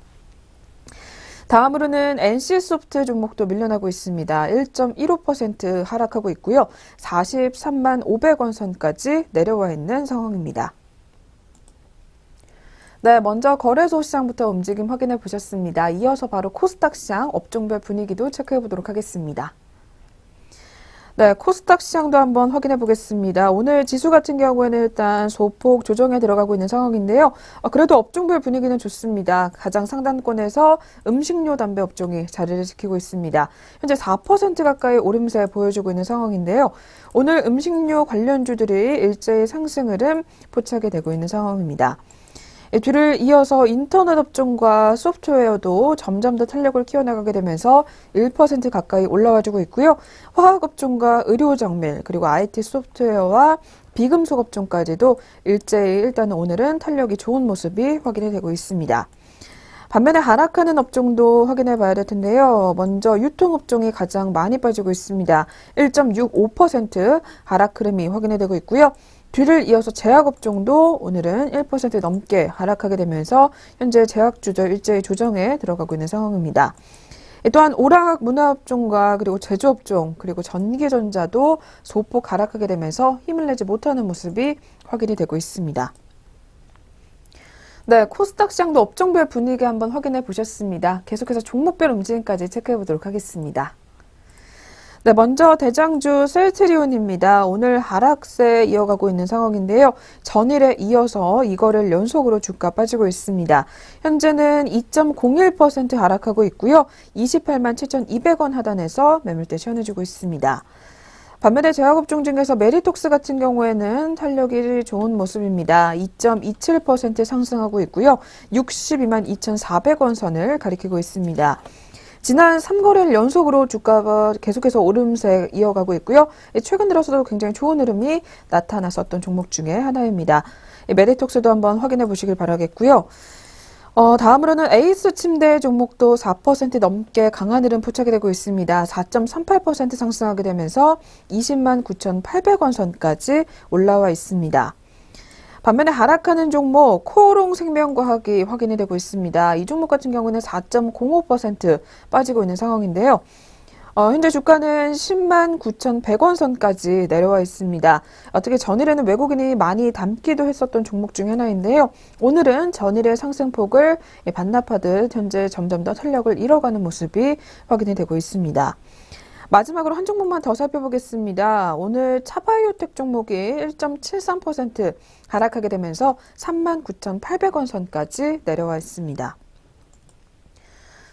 다음으로는 NC소프트 종목도 밀려나고 있습니다. 1.15% 하락하고 있고요. 43만 500원 선까지 내려와 있는 상황입니다. 네, 먼저 거래소 시장부터 움직임 확인해 보셨습니다. 이어서 바로 코스닥 시장 업종별 분위기도 체크해 보도록 하겠습니다. 네, 코스닥 시장도 한번 확인해 보겠습니다. 오늘 지수 같은 경우에는 일단 소폭 조정에 들어가고 있는 상황인데요. 그래도 업종별 분위기는 좋습니다. 가장 상단권에서 음식료 담배 업종이 자리를 지키고 있습니다. 현재 4% 가까이 오름세 보여주고 있는 상황인데요. 오늘 음식료 관련주들이 일제히 상승 흐름 포착이 되고 있는 상황입니다. 뒤를 이어서 인터넷 업종과 소프트웨어도 점점 더 탄력을 키워나가게 되면서 1% 가까이 올라와주고 있고요. 화학 업종과 의료 정밀 그리고 IT 소프트웨어와 비금속 업종까지도 일제히 일단 오늘은 탄력이 좋은 모습이 확인이 되고 있습니다. 반면에 하락하는 업종도 확인해 봐야 될 텐데요. 먼저 유통업종이 가장 많이 빠지고 있습니다. 1.65% 하락 흐름이 확인이 되고 있고요. 뒤를 이어서 제약업종도 오늘은 1% 넘게 하락하게 되면서 현재 제약주들 일제히 조정에 들어가고 있는 상황입니다. 또한 오락 문화업종과 그리고 제조업종 그리고 전기전자도 소폭 하락하게 되면서 힘을 내지 못하는 모습이 확인이 되고 있습니다. 네, 코스닥 시장도 업종별 분위기 한번 확인해 보셨습니다. 계속해서 종목별 움직임까지 체크해 보도록 하겠습니다. 네, 먼저 대장주 셀트리온입니다. 오늘 하락세 이어가고 있는 상황인데요. 전일에 이어서 이거를 연속으로 주가 빠지고 있습니다. 현재는 2.01% 하락하고 있고요. 28만 7,200원 하단에서 매물대 시연해주고 있습니다. 반면에 제약업종 중에서 메리톡스 같은 경우에는 탄력이 좋은 모습입니다. 2.27% 상승하고 있고요. 62만 2,400원 선을 가리키고 있습니다. 지난 3거래일 연속으로 주가가 계속해서 오름세 이어가고 있고요. 최근 들어서도 굉장히 좋은 흐름이 나타났었던 종목 중에 하나입니다. 메리톡스도 한번 확인해 보시길 바라겠고요. 다음으로는 에이스 침대 종목도 4% 넘게 강한 흐름 포착이 되고 있습니다. 4.38% 상승하게 되면서 20만 9,800원 선까지 올라와 있습니다. 반면에 하락하는 종목 코오롱 생명과학이 확인이 되고 있습니다. 이 종목 같은 경우는 4.05% 빠지고 있는 상황인데요. 현재 주가는 10만 9,100원 선까지 내려와 있습니다. 어떻게 전일에는 외국인이 많이 담기도 했었던 종목 중 하나인데요. 오늘은 전일의 상승폭을 반납하듯 현재 점점 더 탄력을 잃어가는 모습이 확인이 되고 있습니다. 마지막으로 한 종목만 더 살펴보겠습니다. 오늘 차바이오텍 종목이 1.73% 하락하게 되면서 3만 9,800원 선까지 내려와 있습니다.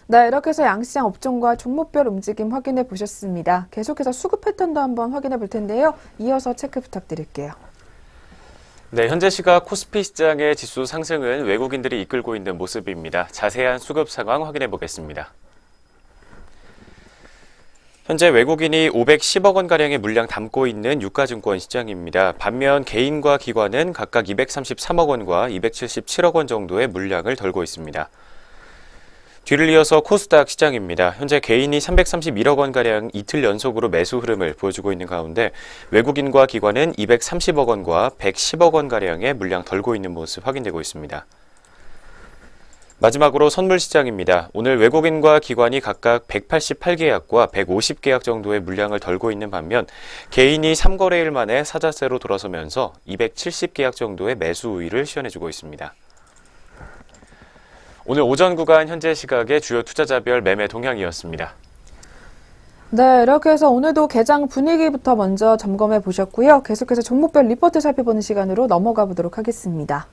네, 이렇게 해서 양시장 업종과 종목별 움직임 확인해 보셨습니다. 계속해서 수급 패턴도 한번 확인해 볼 텐데요. 이어서 체크 부탁드릴게요. 네, 현재 시각 코스피 시장의 지수 상승은 외국인들이 이끌고 있는 모습입니다. 자세한 수급 상황 확인해 보겠습니다. 현재 외국인이 510억 원가량의 물량 담고 있는 유가증권 시장입니다. 반면 개인과 기관은 각각 233억 원과 277억 원 정도의 물량을 덜고 있습니다. 뒤를 이어서 코스닥 시장입니다. 현재 개인이 331억 원가량 이틀 연속으로 매수 흐름을 보여주고 있는 가운데 외국인과 기관은 230억 원과 110억 원가량의 물량 덜고 있는 모습 확인되고 있습니다. 마지막으로 선물시장입니다. 오늘 외국인과 기관이 각각 188계약과 150계약 정도의 물량을 덜고 있는 반면 개인이 3거래일 만에 사자세로 돌아서면서 270계약 정도의 매수 우위를 시현해주고 있습니다. 오늘 오전 구간 현재 시각의 주요 투자자별 매매 동향이었습니다. 네, 이렇게 해서 오늘도 개장 분위기부터 먼저 점검해 보셨고요. 계속해서 종목별 리포트 살펴보는 시간으로 넘어가 보도록 하겠습니다.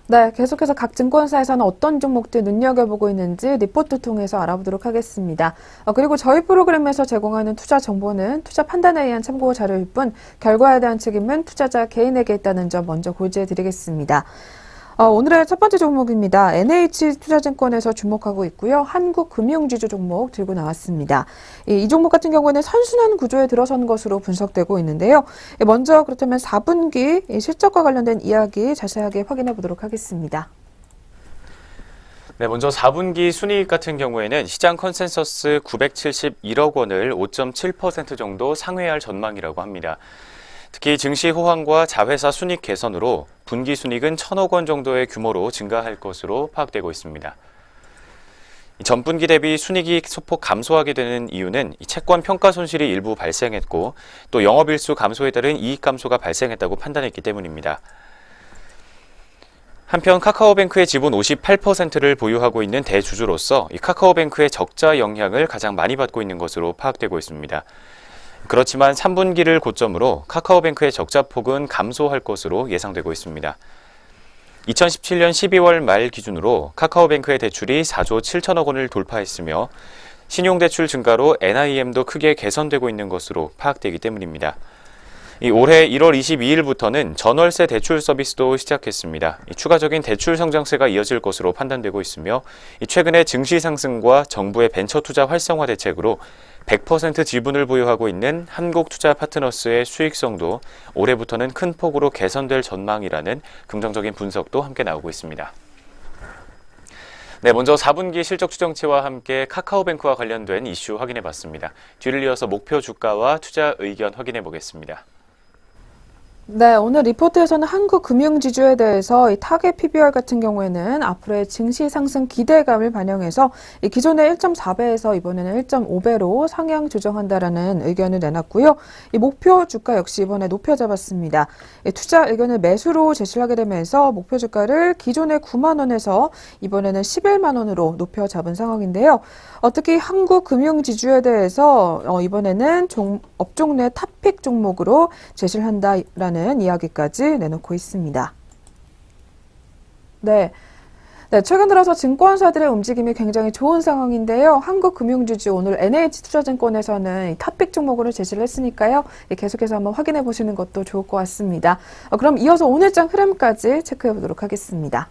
네, 계속해서 각 증권사에서는 어떤 종목들 눈여겨보고 있는지 리포트 통해서 알아보도록 하겠습니다. 그리고 저희 프로그램에서 제공하는 투자 정보는 투자 판단에 의한 참고 자료일 뿐 결과에 대한 책임은 투자자 개인에게 있다는 점 먼저 고지해드리겠습니다. 오늘의 첫 번째 종목입니다. NH투자증권에서 주목하고 있고요. 한국금융지주 종목 들고 나왔습니다. 이 종목 같은 경우에는 선순환 구조에 들어선 것으로 분석되고 있는데요. 먼저 그렇다면 4분기 실적과 관련된 이야기 자세하게 확인해 보도록 하겠습니다. 네, 먼저 4분기 순이익 같은 경우에는 시장 컨센서스 971억 원을 5.7% 정도 상회할 전망이라고 합니다. 특히 증시 호황과 자회사 순이익 개선으로 분기 순이익은 1,000억 원 정도의 규모로 증가할 것으로 파악되고 있습니다. 전분기 대비 순이익이 소폭 감소하게 되는 이유는 채권 평가 손실이 일부 발생했고 또 영업일수 감소에 따른 이익 감소가 발생했다고 판단했기 때문입니다. 한편 카카오뱅크의 지분 58%를 보유하고 있는 대주주로서 이 카카오뱅크의 적자 영향을 가장 많이 받고 있는 것으로 파악되고 있습니다. 그렇지만 3분기를 고점으로 카카오뱅크의 적자폭은 감소할 것으로 예상되고 있습니다. 2017년 12월 말 기준으로 카카오뱅크의 대출이 4조 7천억 원을 돌파했으며 신용대출 증가로 NIM도 크게 개선되고 있는 것으로 파악되기 때문입니다. 올해 1월 22일부터는 전월세 대출 서비스도 시작했습니다. 추가적인 대출 성장세가 이어질 것으로 판단되고 있으며 최근에 증시 상승과 정부의 벤처 투자 활성화 대책으로 100% 지분을 보유하고 있는 한국투자파트너스의 수익성도 올해부터는 큰 폭으로 개선될 전망이라는 긍정적인 분석도 함께 나오고 있습니다. 네, 먼저 4분기 실적 추정치와 함께 카카오뱅크와 관련된 이슈 확인해 봤습니다. 뒤를 이어서 목표 주가와 투자 의견 확인해 보겠습니다. 네, 오늘 리포트에서는 한국금융지주에 대해서 이 타겟 PBR 같은 경우에는 앞으로의 증시 상승 기대감을 반영해서 이 기존의 1.4배에서 이번에는 1.5배로 상향 조정한다라는 의견을 내놨고요. 이 목표 주가 역시 이번에 높여 잡았습니다. 투자 의견을 매수로 제시를 하게 되면서 목표 주가를 기존의 9만 원에서 이번에는 11만 원으로 높여 잡은 상황인데요. 특히 한국금융지주에 대해서 이번에는 업종 내 탑픽 종목으로 제시를 한다라는 이야기까지 내놓고 있습니다. 네, 최근 들어서 증권사들의 움직임이 굉장히 좋은 상황인데요. 한국금융지주 오늘 NH투자증권에서는 탑픽 종목으로 제시를 했으니까요. 계속해서 한번 확인해 보시는 것도 좋을 것 같습니다. 그럼 이어서 오늘장 흐름까지 체크해 보도록 하겠습니다.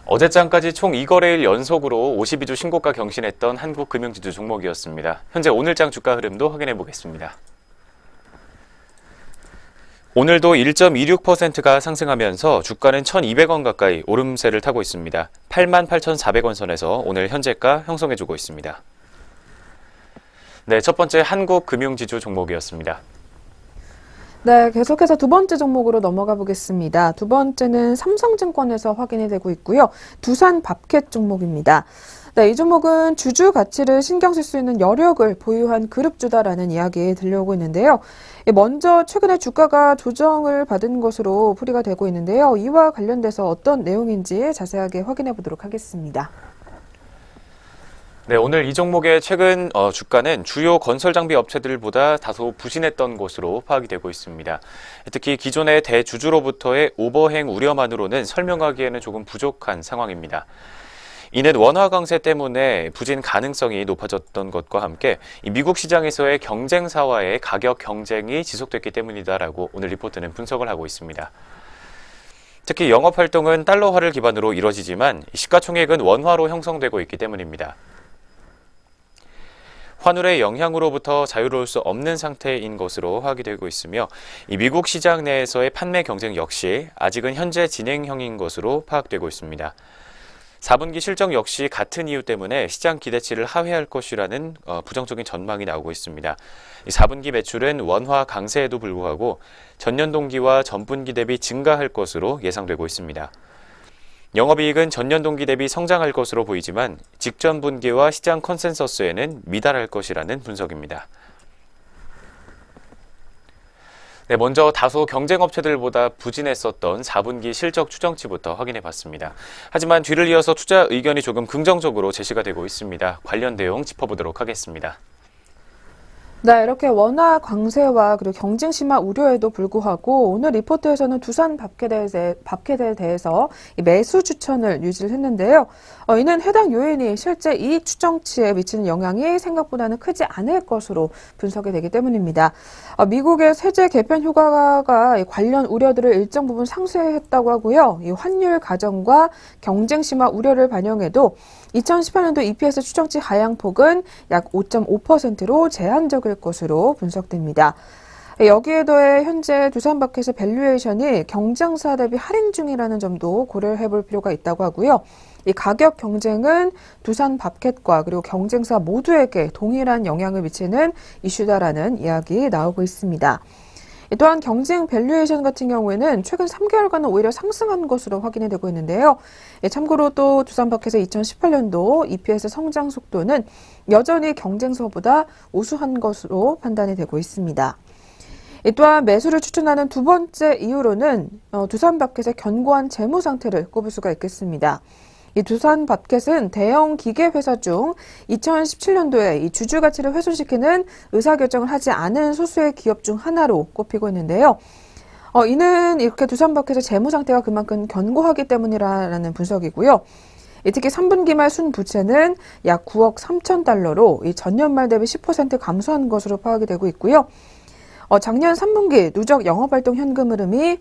어제장까지 총 2거래일 연속으로 52주 신고가 경신했던 한국금융지주 종목이었습니다. 현재 오늘장 주가 흐름도 확인해 보겠습니다. 오늘도 1.26%가 상승하면서 주가는 1,200원 가까이 오름세를 타고 있습니다. 88,400원 선에서 오늘 현재가 형성해주고 있습니다. 네, 첫 번째 한국금융지주 종목이었습니다. 네, 계속해서 두 번째 종목으로 넘어가 보겠습니다. 두 번째는 삼성증권에서 확인이 되고 있고요. 두산밥켓 종목입니다. 네, 이 종목은 주주 가치를 신경 쓸 수 있는 여력을 보유한 그룹주다라는 이야기 들려오고 있는데요. 먼저 최근에 주가가 조정을 받은 것으로 풀이가 되고 있는데요. 이와 관련돼서 어떤 내용인지 자세하게 확인해 보도록 하겠습니다. 네, 오늘 이 종목의 최근 주가는 주요 건설 장비 업체들보다 다소 부진했던 것으로 파악이 되고 있습니다. 특히 기존의 대주주로부터의 오버행 우려만으로는 설명하기에는 조금 부족한 상황입니다. 이는 원화 강세 때문에 부진 가능성이 높아졌던 것과 함께 미국 시장에서의 경쟁사와의 가격 경쟁이 지속됐기 때문이다라고 오늘 리포트는 분석을 하고 있습니다. 특히 영업활동은 달러화를 기반으로 이루어지지만 시가총액은 원화로 형성되고 있기 때문입니다. 환율의 영향으로부터 자유로울 수 없는 상태인 것으로 파악이 되고 있으며 이 미국 시장 내에서의 판매 경쟁 역시 아직은 현재 진행형인 것으로 파악되고 있습니다. 4분기 실적 역시 같은 이유 때문에 시장 기대치를 하회할 것이라는 부정적인 전망이 나오고 있습니다. 4분기 매출은 원화 강세에도 불구하고 전년 동기와 전분기 대비 증가할 것으로 예상되고 있습니다. 영업이익은 전년 동기 대비 성장할 것으로 보이지만 직전 분기와 시장 컨센서스에는 미달할 것이라는 분석입니다. 네, 먼저 다소 경쟁업체들보다 부진했었던 4분기 실적 추정치부터 확인해 봤습니다. 하지만 뒤를 이어서 투자 의견이 조금 긍정적으로 제시가 되고 있습니다. 관련 내용 짚어보도록 하겠습니다. 네, 이렇게 원화 강세와 그리고 경쟁 심화 우려에도 불구하고 오늘 리포트에서는 두산 밥켓에 대해서 이 매수 추천을 유지를 했는데요. 이는 해당 요인이 실제 이익 추정치에 미치는 영향이 생각보다는 크지 않을 것으로 분석이 되기 때문입니다. 미국의 세제 개편 효과가 이 관련 우려들을 일정 부분 상쇄했다고 하고요. 이 환율 가정과 경쟁 심화 우려를 반영해도 2018년도 EPS 추정치 하향폭은 약 5.5%로 제한적일 것으로 분석됩니다. 여기에 더해 현재 두산마켓의 밸류에이션이 경쟁사 대비 할인 중이라는 점도 고려해 볼 필요가 있다고 하고요. 이 가격 경쟁은 두산마켓과 그리고 경쟁사 모두에게 동일한 영향을 미치는 이슈다라는 이야기 나오고 있습니다. 또한 경쟁 밸류에이션 같은 경우에는 최근 3개월간은 오히려 상승한 것으로 확인이 되고 있는데요. 참고로 또 두산마켓의 2018년도 EPS 성장 속도는 여전히 경쟁사보다 우수한 것으로 판단이 되고 있습니다. 또한 매수를 추천하는 두 번째 이유로는 두산마켓의 견고한 재무 상태를 꼽을 수가 있겠습니다. 이 두산밥켓은 대형 기계 회사 중 2017년도에 이 주주 가치를 훼손시키는 의사결정을 하지 않은 소수의 기업 중 하나로 꼽히고 있는데요. 이는 이렇게 두산밥켓의 재무 상태가 그만큼 견고하기 때문이라는 분석이고요. 특히 3분기 말 순부채는 약 9억 3천 달러로 이 전년 말 대비 10% 감소한 것으로 파악이 되고 있고요. 작년 3분기 누적 영업활동 현금 흐름이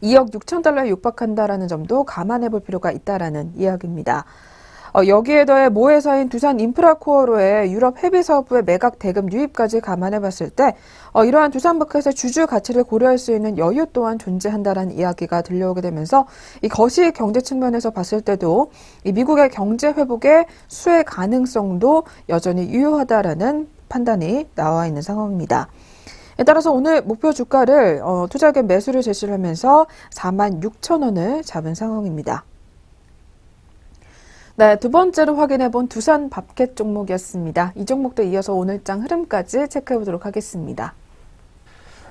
2억 6천 달러에 육박한다라는 점도 감안해 볼 필요가 있다라는 이야기입니다. 여기에 더해 모회사인 두산 인프라코어로의 유럽 헤비 사업부의 매각 대금 유입까지 감안해 봤을 때 이러한 두산마켓의 주주 가치를 고려할 수 있는 여유 또한 존재한다라는 이야기가 들려오게 되면서 이 거시 경제 측면에서 봤을 때도 이 미국의 경제 회복의 수혜 가능성도 여전히 유효하다라는 판단이 나와 있는 상황입니다. 따라서 오늘 목표 주가를 투자액 매수를 제시를 하면서 46,000원을 잡은 상황입니다. 네, 두 번째로 확인해 본 두산 밥켓 종목이었습니다. 이 종목도 이어서 오늘장 흐름까지 체크해 보도록 하겠습니다.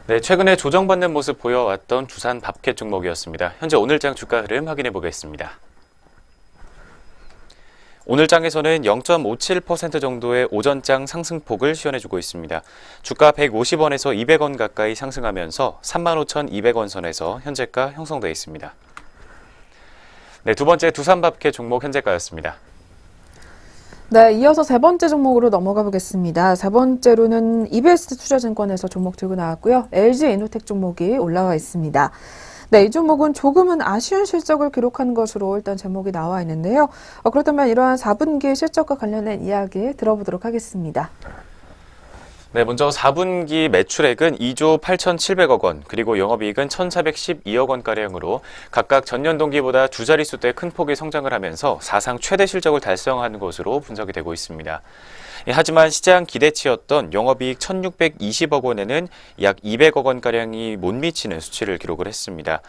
네, 최근에 조정받는 모습 보여왔던 두산 밥켓 종목이었습니다. 현재 오늘장 주가 흐름 확인해 보겠습니다. 오늘 장에서는 0.57% 정도의 오전장 상승폭을 시현해주고 있습니다. 주가 150원에서 200원 가까이 상승하면서 35,200원 선에서 현재가 형성되어 있습니다. 네, 두 번째 두산밥켓 종목 현재가였습니다. 네, 이어서 세 번째 종목으로 넘어가 보겠습니다. 세 번째로는 EBS 투자증권에서 종목 들고 나왔고요. LG이노텍 종목이 올라와 있습니다. 네, 이 종목은 조금은 아쉬운 실적을 기록한 것으로 일단 제목이 나와 있는데요. 그렇다면 이러한 4분기 실적과 관련된 이야기 들어보도록 하겠습니다. 네, 먼저 4분기 매출액은 2조 8,700억 원, 그리고 영업이익은 1,412억 원가량으로 각각 전년 동기보다 두 자릿수대 큰 폭의 성장을 하면서 사상 최대 실적을 달성한 것으로 분석이 되고 있습니다. 하지만 시장 기대치였던 영업이익 1,620억 원에는 약 200억 원가량이 못 미치는 수치를 기록을 했습니다.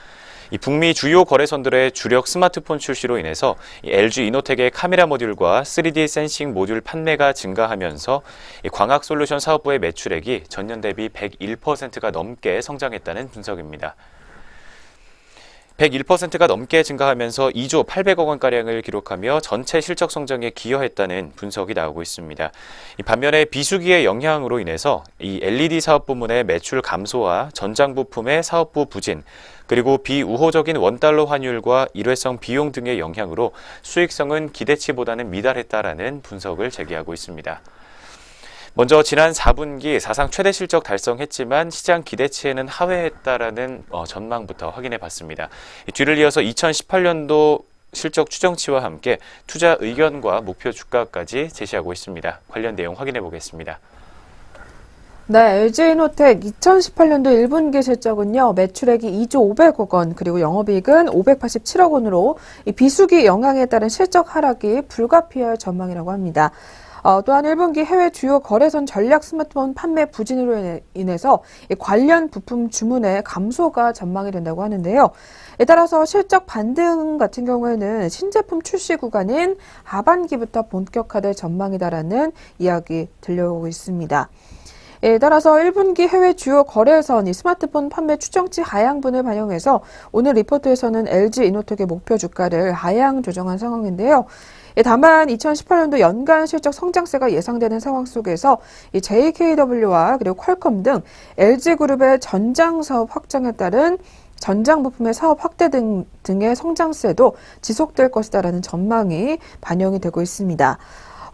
이 북미 주요 거래선들의 주력 스마트폰 출시로 인해서 LG이노텍의 카메라 모듈과 3D 센싱 모듈 판매가 증가하면서 광학솔루션 사업부의 매출액이 전년 대비 101%가 넘게 성장했다는 분석입니다. 101%가 넘게 증가하면서 2조 800억 원가량을 기록하며 전체 실적 성장에 기여했다는 분석이 나오고 있습니다. 반면에 비수기의 영향으로 인해서 이 LED 사업 부문의 매출 감소와 전장 부품의 사업부 부진, 그리고 비우호적인 원달러 환율과 일회성 비용 등의 영향으로 수익성은 기대치보다는 미달했다라는 분석을 제기하고 있습니다. 먼저 지난 4분기 사상 최대 실적 달성했지만 시장 기대치에는 하회했다라는 전망부터 확인해 봤습니다. 뒤를 이어서 2018년도 실적 추정치와 함께 투자 의견과 목표 주가까지 제시하고 있습니다. 관련 내용 확인해 보겠습니다. 네, LG이노텍 2018년도 1분기 실적은요, 매출액이 2조 500억 원, 그리고 영업이익은 587억 원으로 이 비수기 영향에 따른 실적 하락이 불가피할 전망이라고 합니다. 또한 1분기 해외 주요 거래선 전략 스마트폰 판매 부진으로 인해서 관련 부품 주문의 감소가 전망이 된다고 하는데요. 따라서 실적 반등 같은 경우에는 신제품 출시 구간인 하반기부터 본격화될 전망이다라는 이야기 들려오고 있습니다. 따라서 1분기 해외 주요 거래선 스마트폰 판매 추정치 하향분을 반영해서 오늘 리포트에서는 LG이노텍의 목표 주가를 하향 조정한 상황인데요. 다만 2018년도 연간 실적 성장세가 예상되는 상황 속에서 이 JKW와 그리고 퀄컴 등 LG그룹의 전장 사업 확장에 따른 전장 부품의 사업 확대 등의 성장세도 지속될 것이다라는 전망이 반영이 되고 있습니다.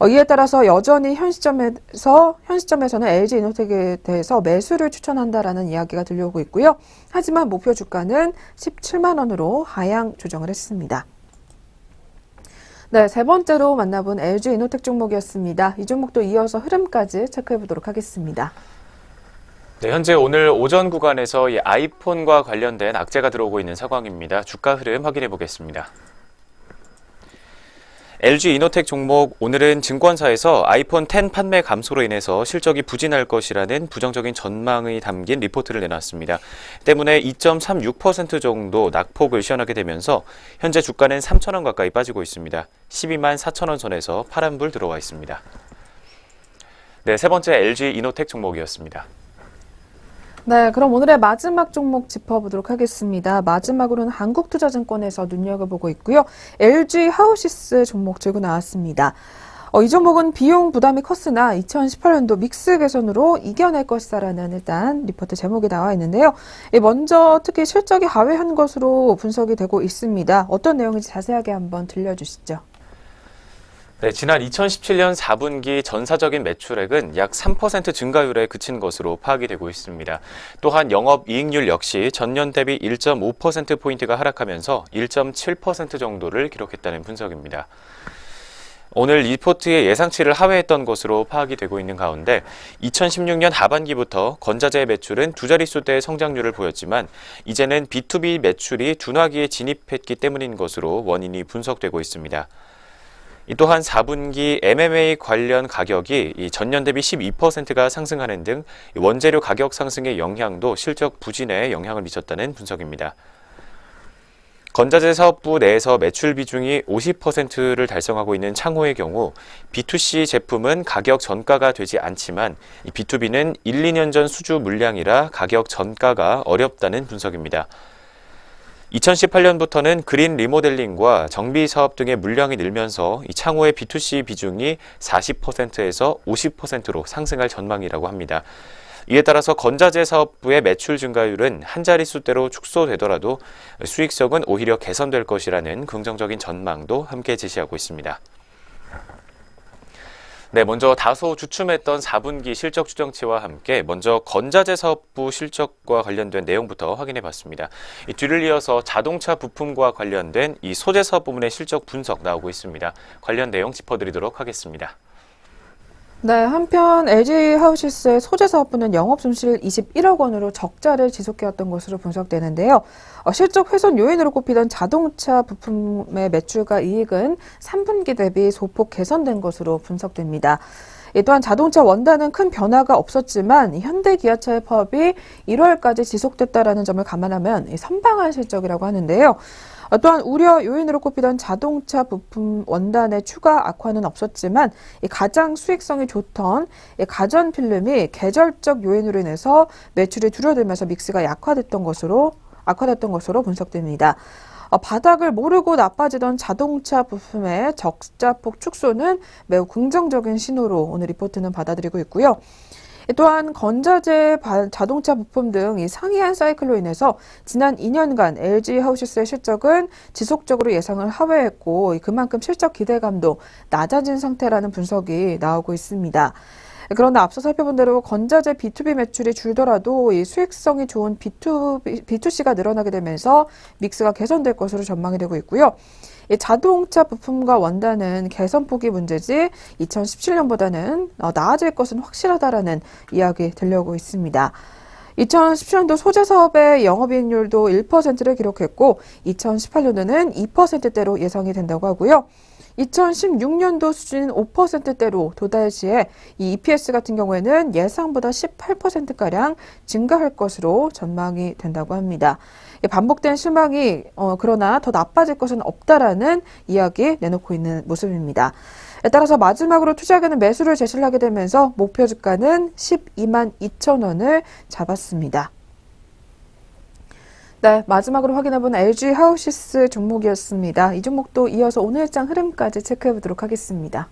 이에 따라서 여전히 현 시점에서는 LG 이노텍에 대해서 매수를 추천한다라는 이야기가 들려오고 있고요. 하지만 목표 주가는 17만 원으로 하향 조정을 했습니다. 네, 세 번째로 만나본 LG 이노텍 종목이었습니다. 이 종목도 이어서 흐름까지 체크해 보도록 하겠습니다. 네, 현재 오늘 오전 구간에서 이 아이폰과 관련된 악재가 들어오고 있는 상황입니다. 주가 흐름 확인해 보겠습니다. LG 이노텍 종목, 오늘은 증권사에서 아이폰 10 판매 감소로 인해서 실적이 부진할 것이라는 부정적인 전망이 담긴 리포트를 내놨습니다. 때문에 2.36% 정도 낙폭을 시현하게 되면서 현재 주가는 3,000원 가까이 빠지고 있습니다. 12만 4천원 선에서 파란불 들어와 있습니다. 네, 세 번째 LG 이노텍 종목이었습니다. 네, 그럼 오늘의 마지막 종목 짚어보도록 하겠습니다. 마지막으로는 한국투자증권에서 눈여겨보고 있고요. LG 하우시스 종목 들고 나왔습니다. 이 종목은 비용 부담이 컸으나 2018년도 믹스 개선으로 이겨낼 것이다라는 일단 리포트 제목이 나와 있는데요. 먼저 특히 실적이 하회한 것으로 분석이 되고 있습니다. 어떤 내용인지 자세하게 한번 들려주시죠. 네, 지난 2017년 4분기 전사적인 매출액은 약 3% 증가율에 그친 것으로 파악이 되고 있습니다. 또한 영업이익률 역시 전년 대비 1.5%포인트가 하락하면서 1.7% 정도를 기록했다는 분석입니다. 오늘 리포트의 예상치를 하회했던 것으로 파악이 되고 있는 가운데 2016년 하반기부터 건자재 매출은 두 자릿수대의 성장률을 보였지만 이제는 B2B 매출이 둔화기에 진입했기 때문인 것으로 원인이 분석되고 있습니다. 또한 4분기 MMA 관련 가격이 전년 대비 12%가 상승하는 등 원재료 가격 상승의 영향도 실적 부진에 영향을 미쳤다는 분석입니다. 건자재 사업부 내에서 매출 비중이 50%를 달성하고 있는 창호의 경우 B2C 제품은 가격 전가가 되지 않지만 B2B는 1, 2년 전 수주 물량이라 가격 전가가 어렵다는 분석입니다. 2018년부터는 그린 리모델링과 정비 사업 등의 물량이 늘면서 이 창호의 B2C 비중이 40%에서 50%로 상승할 전망이라고 합니다. 이에 따라서 건자재 사업부의 매출 증가율은 한 자릿수대로 축소되더라도 수익성은 오히려 개선될 것이라는 긍정적인 전망도 함께 제시하고 있습니다. 네, 먼저 다소 주춤했던 4분기 실적 추정치와 함께 먼저 건자재 사업부 실적과 관련된 내용부터 확인해 봤습니다. 뒤를 이어서 자동차 부품과 관련된 이 소재 사업 부문의 실적 분석 나오고 있습니다. 관련 내용 짚어드리도록 하겠습니다. 네, 한편 LG 하우시스의 소재 사업부는 영업 손실 21억 원으로 적자를 지속해왔던 것으로 분석되는데요. 실적 훼손 요인으로 꼽히던 자동차 부품의 매출과 이익은 3분기 대비 소폭 개선된 것으로 분석됩니다. 또한 자동차 원단은 큰 변화가 없었지만 현대기아차의 파업이 1월까지 지속됐다는 점을 감안하면 선방한 실적이라고 하는데요. 또한 우려 요인으로 꼽히던 자동차 부품 원단의 추가 악화는 없었지만 가장 수익성이 좋던 가전 필름이 계절적 요인으로 인해서 매출이 줄어들면서 믹스가 약화됐던 것으로 분석됩니다. 바닥을 모르고 나빠지던 자동차 부품의 적자폭 축소는 매우 긍정적인 신호로 오늘 리포트는 받아들이고 있고요. 또한 건자재, 자동차 부품 등 이 상이한 사이클로 인해서 지난 2년간 LG 하우시스의 실적은 지속적으로 예상을 하회했고 그만큼 실적 기대감도 낮아진 상태라는 분석이 나오고 있습니다. 그러나 앞서 살펴본 대로 건자재 B2B 매출이 줄더라도 이 수익성이 좋은 B2C가 늘어나게 되면서 믹스가 개선될 것으로 전망이 되고 있고요. 자동차 부품과 원단은 개선폭이 문제지 2017년보다는 나아질 것은 확실하다라는 이야기 들려오고 있습니다. 2017년도 소재 사업의 영업이익률도 1%를 기록했고 2018년도는 2%대로 예상이 된다고 하고요. 2016년도 수준인 5%대로 도달 시에 이 EPS 같은 경우에는 예상보다 18%가량 증가할 것으로 전망이 된다고 합니다. 반복된 실망이 그러나 더 나빠질 것은 없다라는 이야기 내놓고 있는 모습입니다. 따라서 마지막으로 투자하게는 매수를 제시를 하게 되면서 목표 주가는 12만 2천 원을 잡았습니다. 네, 마지막으로 확인해본 LG 하우시스 종목이었습니다. 이 종목도 이어서 오늘장 흐름까지 체크해보도록 하겠습니다.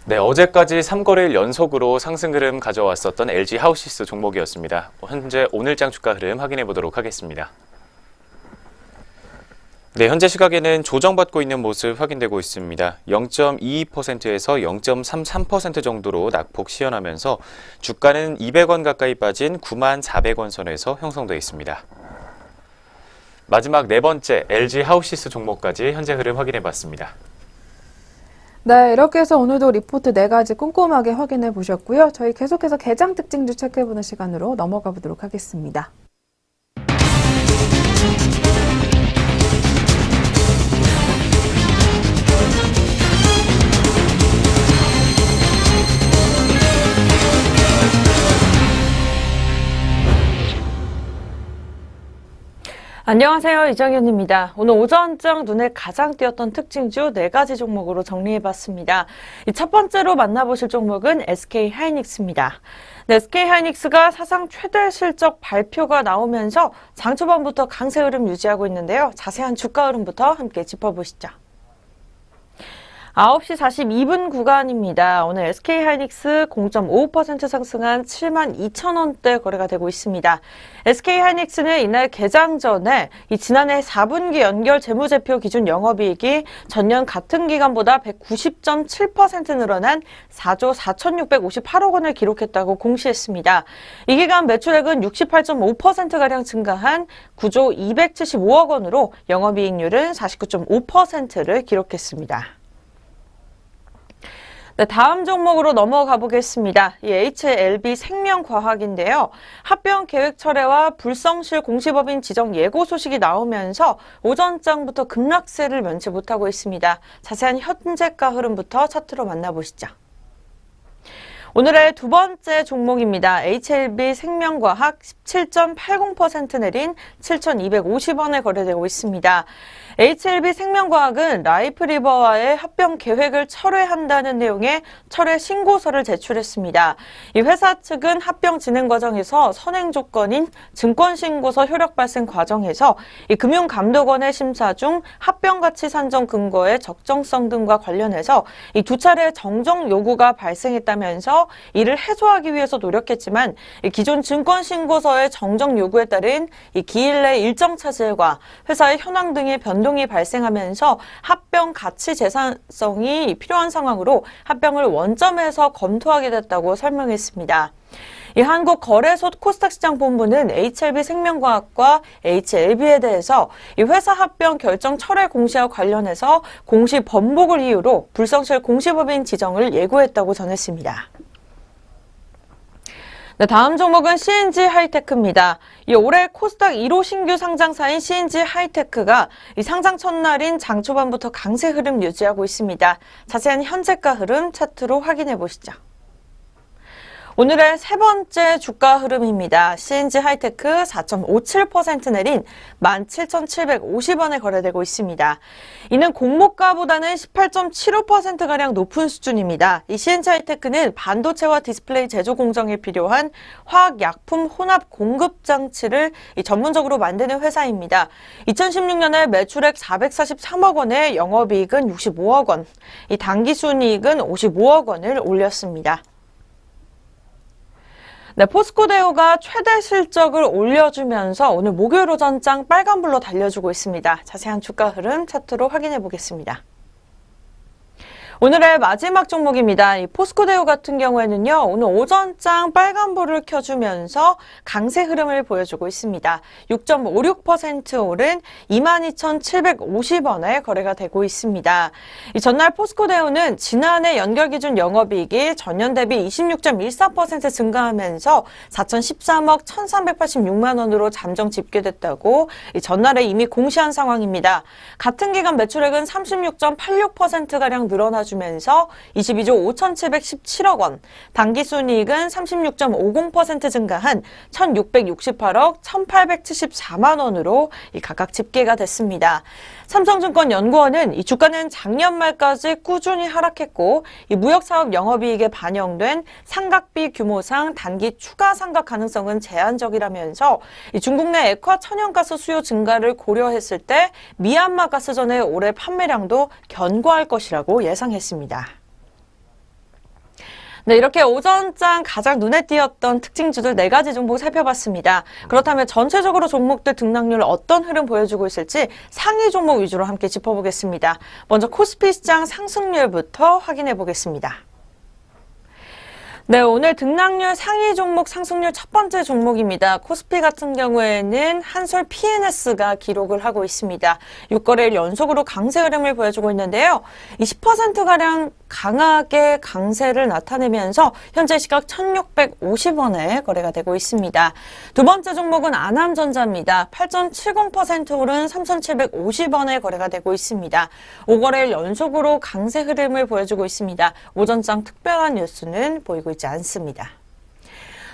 네, 어제까지 3거래일 연속으로 상승 흐름 가져왔었던 LG 하우시스 종목이었습니다. 현재 오늘장 주가 흐름 확인해 보도록 하겠습니다. 네, 현재 시각에는 조정받고 있는 모습 확인되고 있습니다. 0.22%에서 0.33% 정도로 낙폭 시현하면서 주가는 200원 가까이 빠진 94,400원 선에서 형성되어 있습니다. 마지막 네 번째 LG 하우시스 종목까지 현재 흐름 확인해 봤습니다. 네, 이렇게 해서 오늘도 리포트 4가지 꼼꼼하게 확인해 보셨고요. 저희 계속해서 개장 특징주 체크해보는 시간으로 넘어가 보도록 하겠습니다. 안녕하세요. 이정현입니다. 오늘 오전장 눈에 가장 띄었던 특징주 4가지 종목으로 정리해봤습니다. 첫 번째로 만나보실 종목은 SK하이닉스입니다. 네, SK하이닉스가 사상 최대 실적 발표가 나오면서 장 초반부터 강세 흐름 유지하고 있는데요. 자세한 주가 흐름부터 함께 짚어보시죠. 9시 42분 구간입니다. 오늘 SK하이닉스 0.55% 상승한 72,000원대 거래가 되고 있습니다. SK하이닉스는 이날 개장 전에 지난해 4분기 연결 재무제표 기준 영업이익이 전년 같은 기간보다 190.7% 늘어난 4조 4,658억 원을 기록했다고 공시했습니다. 이 기간 매출액은 68.5%가량 증가한 9조 275억 원으로 영업이익률은 49.5%를 기록했습니다. 네, 다음 종목으로 넘어가 보겠습니다. 이 HLB 생명과학인데요. 합병 계획 철회와 불성실 공시법인 지정 예고 소식이 나오면서 오전장부터 급락세를 면치 못하고 있습니다. 자세한 현재가 흐름부터 차트로 만나보시죠. 오늘의 두 번째 종목입니다. HLB 생명과학 17.80% 내린 7,250원에 거래되고 있습니다. HLB 생명과학은 라이프리버와의 합병 계획을 철회한다는 내용의 철회 신고서를 제출했습니다. 이 회사 측은 합병 진행 과정에서 선행 조건인 증권신고서 효력 발생 과정에서 이 금융감독원의 심사 중 합병 가치 산정 근거의 적정성 등과 관련해서 이 두 차례 정정 요구가 발생했다면서 이를 해소하기 위해서 노력했지만 기존 증권신고서의 정정 요구에 따른 기일 내 일정 차질과 회사의 현황 등의 변동이 발생하면서 합병 가치 재산성이 필요한 상황으로 합병을 원점에서 검토하게 됐다고 설명했습니다. 이 한국거래소 코스닥시장본부는 HLB 생명과학과 HLB에 대해서 이 회사 합병 결정 철회 공시와 관련해서 공시 번복을 이유로 불성실 공시법인 지정을 예고했다고 전했습니다. 네, 다음 종목은 CNG 하이테크입니다. 이 올해 코스닥 1호 신규 상장사인 CNG 하이테크가 이 상장 첫날인 장 초반부터 강세 흐름 유지하고 있습니다. 자세한 현재가 흐름 차트로 확인해 보시죠. 오늘의 세 번째 주가 흐름입니다. CNG 하이테크 4.57% 내린 17,750원에 거래되고 있습니다. 이는 공모가보다는 18.75%가량 높은 수준입니다. 이 CNG 하이테크는 반도체와 디스플레이 제조 공정에 필요한 화학약품 혼합 공급 장치를 전문적으로 만드는 회사입니다. 2016년에 매출액 443억 원에 영업이익은 65억 원, 이 당기순이익은 55억 원을 올렸습니다. 네, 포스코데오가 최대 실적을 올려주면서 오늘 목요일 오전장 빨간불로 달려주고 있습니다. 자세한 주가 흐름 차트로 확인해 보겠습니다. 오늘의 마지막 종목입니다. 이 포스코데오 같은 경우에는요, 오늘 오전장 빨간불을 켜주면서 강세 흐름을 보여주고 있습니다. 6.56% 오른 22,750원에 거래가 되고 있습니다. 이 전날 포스코데오는 지난해 연결기준 영업이익이 전년 대비 26.14% 증가하면서 4,013억 1,386만 원으로 잠정 집계됐다고 이 전날에 이미 공시한 상황입니다. 같은 기간 매출액은 36.86%가량 늘어나주 올려주면서 22조 5,717억 원, 당기순이익은 36.50% 증가한 1,668억 1,874만 원으로 각각 집계가 됐습니다. 삼성증권연구원은 이 주가는 작년 말까지 꾸준히 하락했고 이 무역사업 영업이익에 반영된 상각비 규모상 단기 추가 상각 가능성은 제한적이라면서 이 중국 내 액화 천연가스 수요 증가를 고려했을 때 미얀마 가스전의 올해 판매량도 견고할 것이라고 예상했습니다. 네, 이렇게 오전장 가장 눈에 띄었던 특징주들 4가지 종목 살펴봤습니다. 그렇다면 전체적으로 종목들 등락률 어떤 흐름 보여주고 있을지 상위 종목 위주로 함께 짚어보겠습니다. 먼저 코스피 시장 상승률부터 확인해 보겠습니다. 네, 오늘 등락률 상위 종목 상승률 첫 번째 종목입니다. 코스피 같은 경우에는 한솔 P&S가 기록을 하고 있습니다. 6거래일 연속으로 강세 흐름을 보여주고 있는데요. 20%가량 강하게 강세를 나타내면서 현재 시각 1,650원에 거래가 되고 있습니다. 두 번째 종목은 아남전자입니다. 8.70% 오른 3,750원에 거래가 되고 있습니다. 5거래일 연속으로 강세 흐름을 보여주고 있습니다. 오전장 특별한 뉴스는 보이고 있지 않습니다.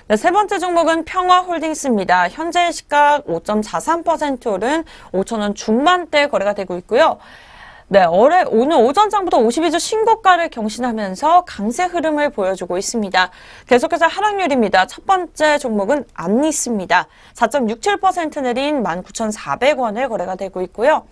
네, 세 번째 종목은 평화홀딩스입니다. 현재 시각 5.43% 오른 5,000원 중반대 거래가 되고 있고요. 네, 오늘 오전장부터 52주 신고가를 경신하면서 강세 흐름을 보여주고 있습니다. 계속해서 하락률입니다. 첫 번째 종목은 안리스입니다. 4.67% 내린 19,400원에 거래가 되고 있고요.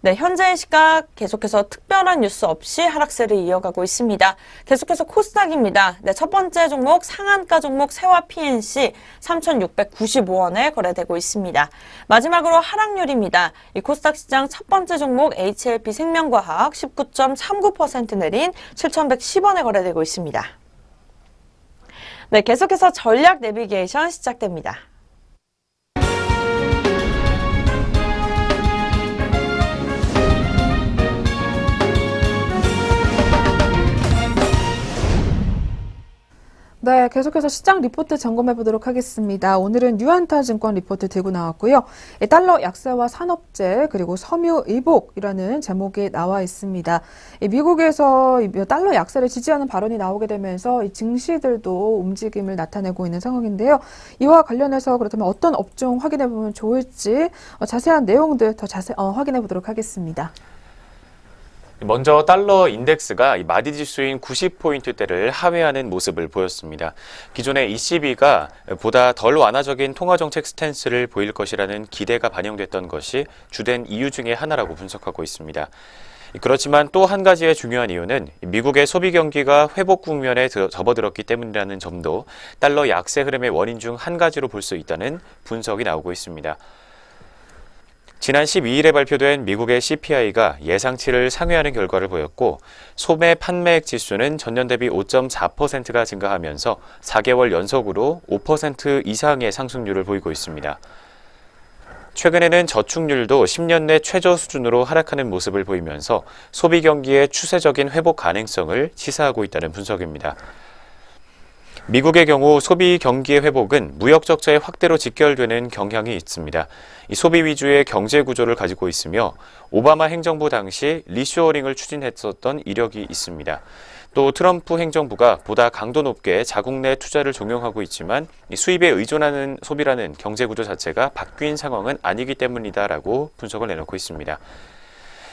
네, 현재 시각 계속해서 특별한 뉴스 없이 하락세를 이어가고 있습니다. 계속해서 코스닥입니다. 네, 첫 번째 종목 상한가 종목 세화 PNC 3,695원에 거래되고 있습니다. 마지막으로 하락률입니다. 이 코스닥 시장 첫 번째 종목 HLP 생명과학 19.39% 내린 7,110원에 거래되고 있습니다. 네, 계속해서 전략 내비게이션 시작됩니다. 네, 계속해서 시장 리포트 점검해 보도록 하겠습니다. 오늘은 유안타증권 리포트 들고 나왔고요. 달러 약세와 산업재 그리고 섬유의복이라는 제목이 나와 있습니다. 미국에서 달러 약세를 지지하는 발언이 나오게 되면서 이 증시들도 움직임을 나타내고 있는 상황인데요. 이와 관련해서 그렇다면 어떤 업종 확인해 보면 좋을지 자세한 내용들 더 확인해 보도록 하겠습니다. 먼저 달러 인덱스가 마디 지수인 90포인트대를 하회하는 모습을 보였습니다. 기존의 ECB가 보다 덜 완화적인 통화정책 스탠스를 보일 것이라는 기대가 반영됐던 것이 주된 이유 중에 하나라고 분석하고 있습니다. 그렇지만 또 한 가지의 중요한 이유는 미국의 소비 경기가 회복 국면에 접어들었기 때문이라는 점도 달러 약세 흐름의 원인 중 한 가지로 볼 수 있다는 분석이 나오고 있습니다. 지난 12일에 발표된 미국의 CPI가 예상치를 상회하는 결과를 보였고 소매 판매액 지수는 전년 대비 5.4%가 증가하면서 4개월 연속으로 5% 이상의 상승률을 보이고 있습니다. 최근에는 저축률도 10년 내 최저 수준으로 하락하는 모습을 보이면서 소비 경기의 추세적인 회복 가능성을 시사하고 있다는 분석입니다. 미국의 경우 소비 경기의 회복은 무역 적자의 확대로 직결되는 경향이 있습니다. 이 소비 위주의 경제 구조를 가지고 있으며 오바마 행정부 당시 리쇼어링을 추진했었던 이력이 있습니다. 또 트럼프 행정부가 보다 강도 높게 자국 내 투자를 종용하고 있지만 수입에 의존하는 소비라는 경제 구조 자체가 바뀐 상황은 아니기 때문이다라고 분석을 내놓고 있습니다.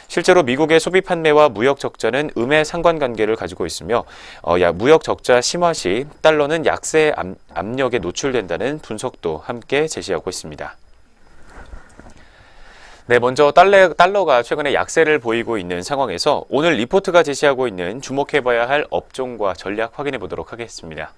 실제로 미국의 소비 판매와 무역 적자는 음의 상관관계를 가지고 있으며 무역 적자 심화 시 달러는 약세 압력에 노출된다는 분석도 함께 제시하고 있습니다. 네, 먼저 달러가 최근에 약세를 보이고 있는 상황에서 오늘 리포트가 제시하고 있는 주목해봐야 할 업종과 전략 확인해 보도록 하겠습니다.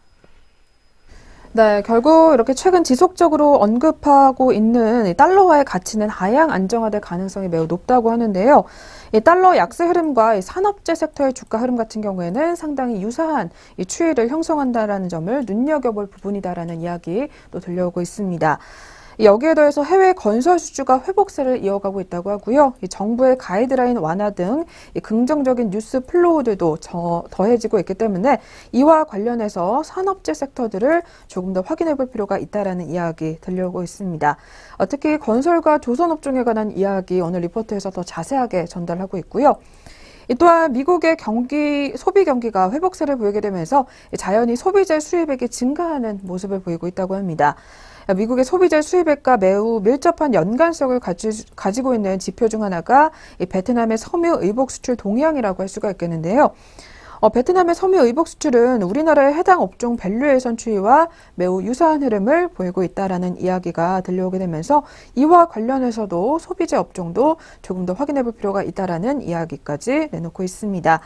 네, 결국 이렇게 최근 지속적으로 언급하고 있는 이 달러화의 가치는 하향 안정화될 가능성이 매우 높다고 하는데요. 이 달러 약세 흐름과 이 산업재 섹터의 주가 흐름 같은 경우에는 상당히 유사한 이 추이를 형성한다라는 점을 눈여겨볼 부분이다라는 이야기 또 들려오고 있습니다. 여기에 더해서 해외 건설 수주가 회복세를 이어가고 있다고 하고요. 이 정부의 가이드라인 완화 등 이 긍정적인 뉴스 플로우들도 더해지고 있기 때문에 이와 관련해서 산업재 섹터들을 조금 더 확인해 볼 필요가 있다라는 이야기 들려오고 있습니다. 특히 건설과 조선업종에 관한 이야기 오늘 리포트에서 더 자세하게 전달하고 있고요. 또한 미국의 소비 경기가 회복세를 보이게 되면서 자연히 소비재 수입액이 증가하는 모습을 보이고 있다고 합니다. 미국의 소비재 수입액과 매우 밀접한 연관성을 가지고 있는 지표 중 하나가 이 베트남의 섬유 의복 수출 동향이라고 할 수가 있겠는데요. 베트남의 섬유 의복 수출은 우리나라의 해당 업종 밸류에이션 추이와 매우 유사한 흐름을 보이고 있다라는 이야기가 들려오게 되면서 이와 관련해서도 소비재 업종도 조금 더 확인해 볼 필요가 있다라는 이야기까지 내놓고 있습니다.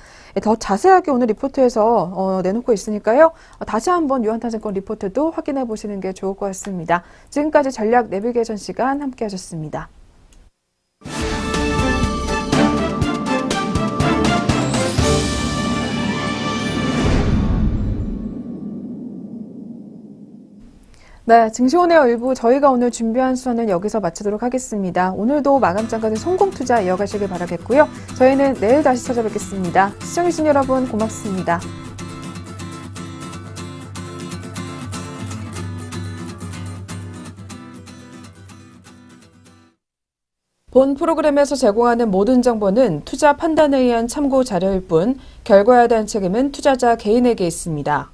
더 자세하게 오늘 리포트에서 내놓고 있으니까요. 다시 한번 유한탄증권 리포트도 확인해 보시는 게 좋을 것 같습니다. 지금까지 전략 내비게이션 시간 함께 하셨습니다. 네, 증시오네어 일부 저희가 오늘 준비한 수는 여기서 마치도록 하겠습니다. 오늘도 마감장까지 성공 투자 이어가시길 바라겠고요. 저희는 내일 다시 찾아뵙겠습니다. 시청해주신 여러분 고맙습니다. 본 프로그램에서 제공하는 모든 정보는 투자 판단에 의한 참고 자료일 뿐 결과에 대한 책임은 투자자 개인에게 있습니다.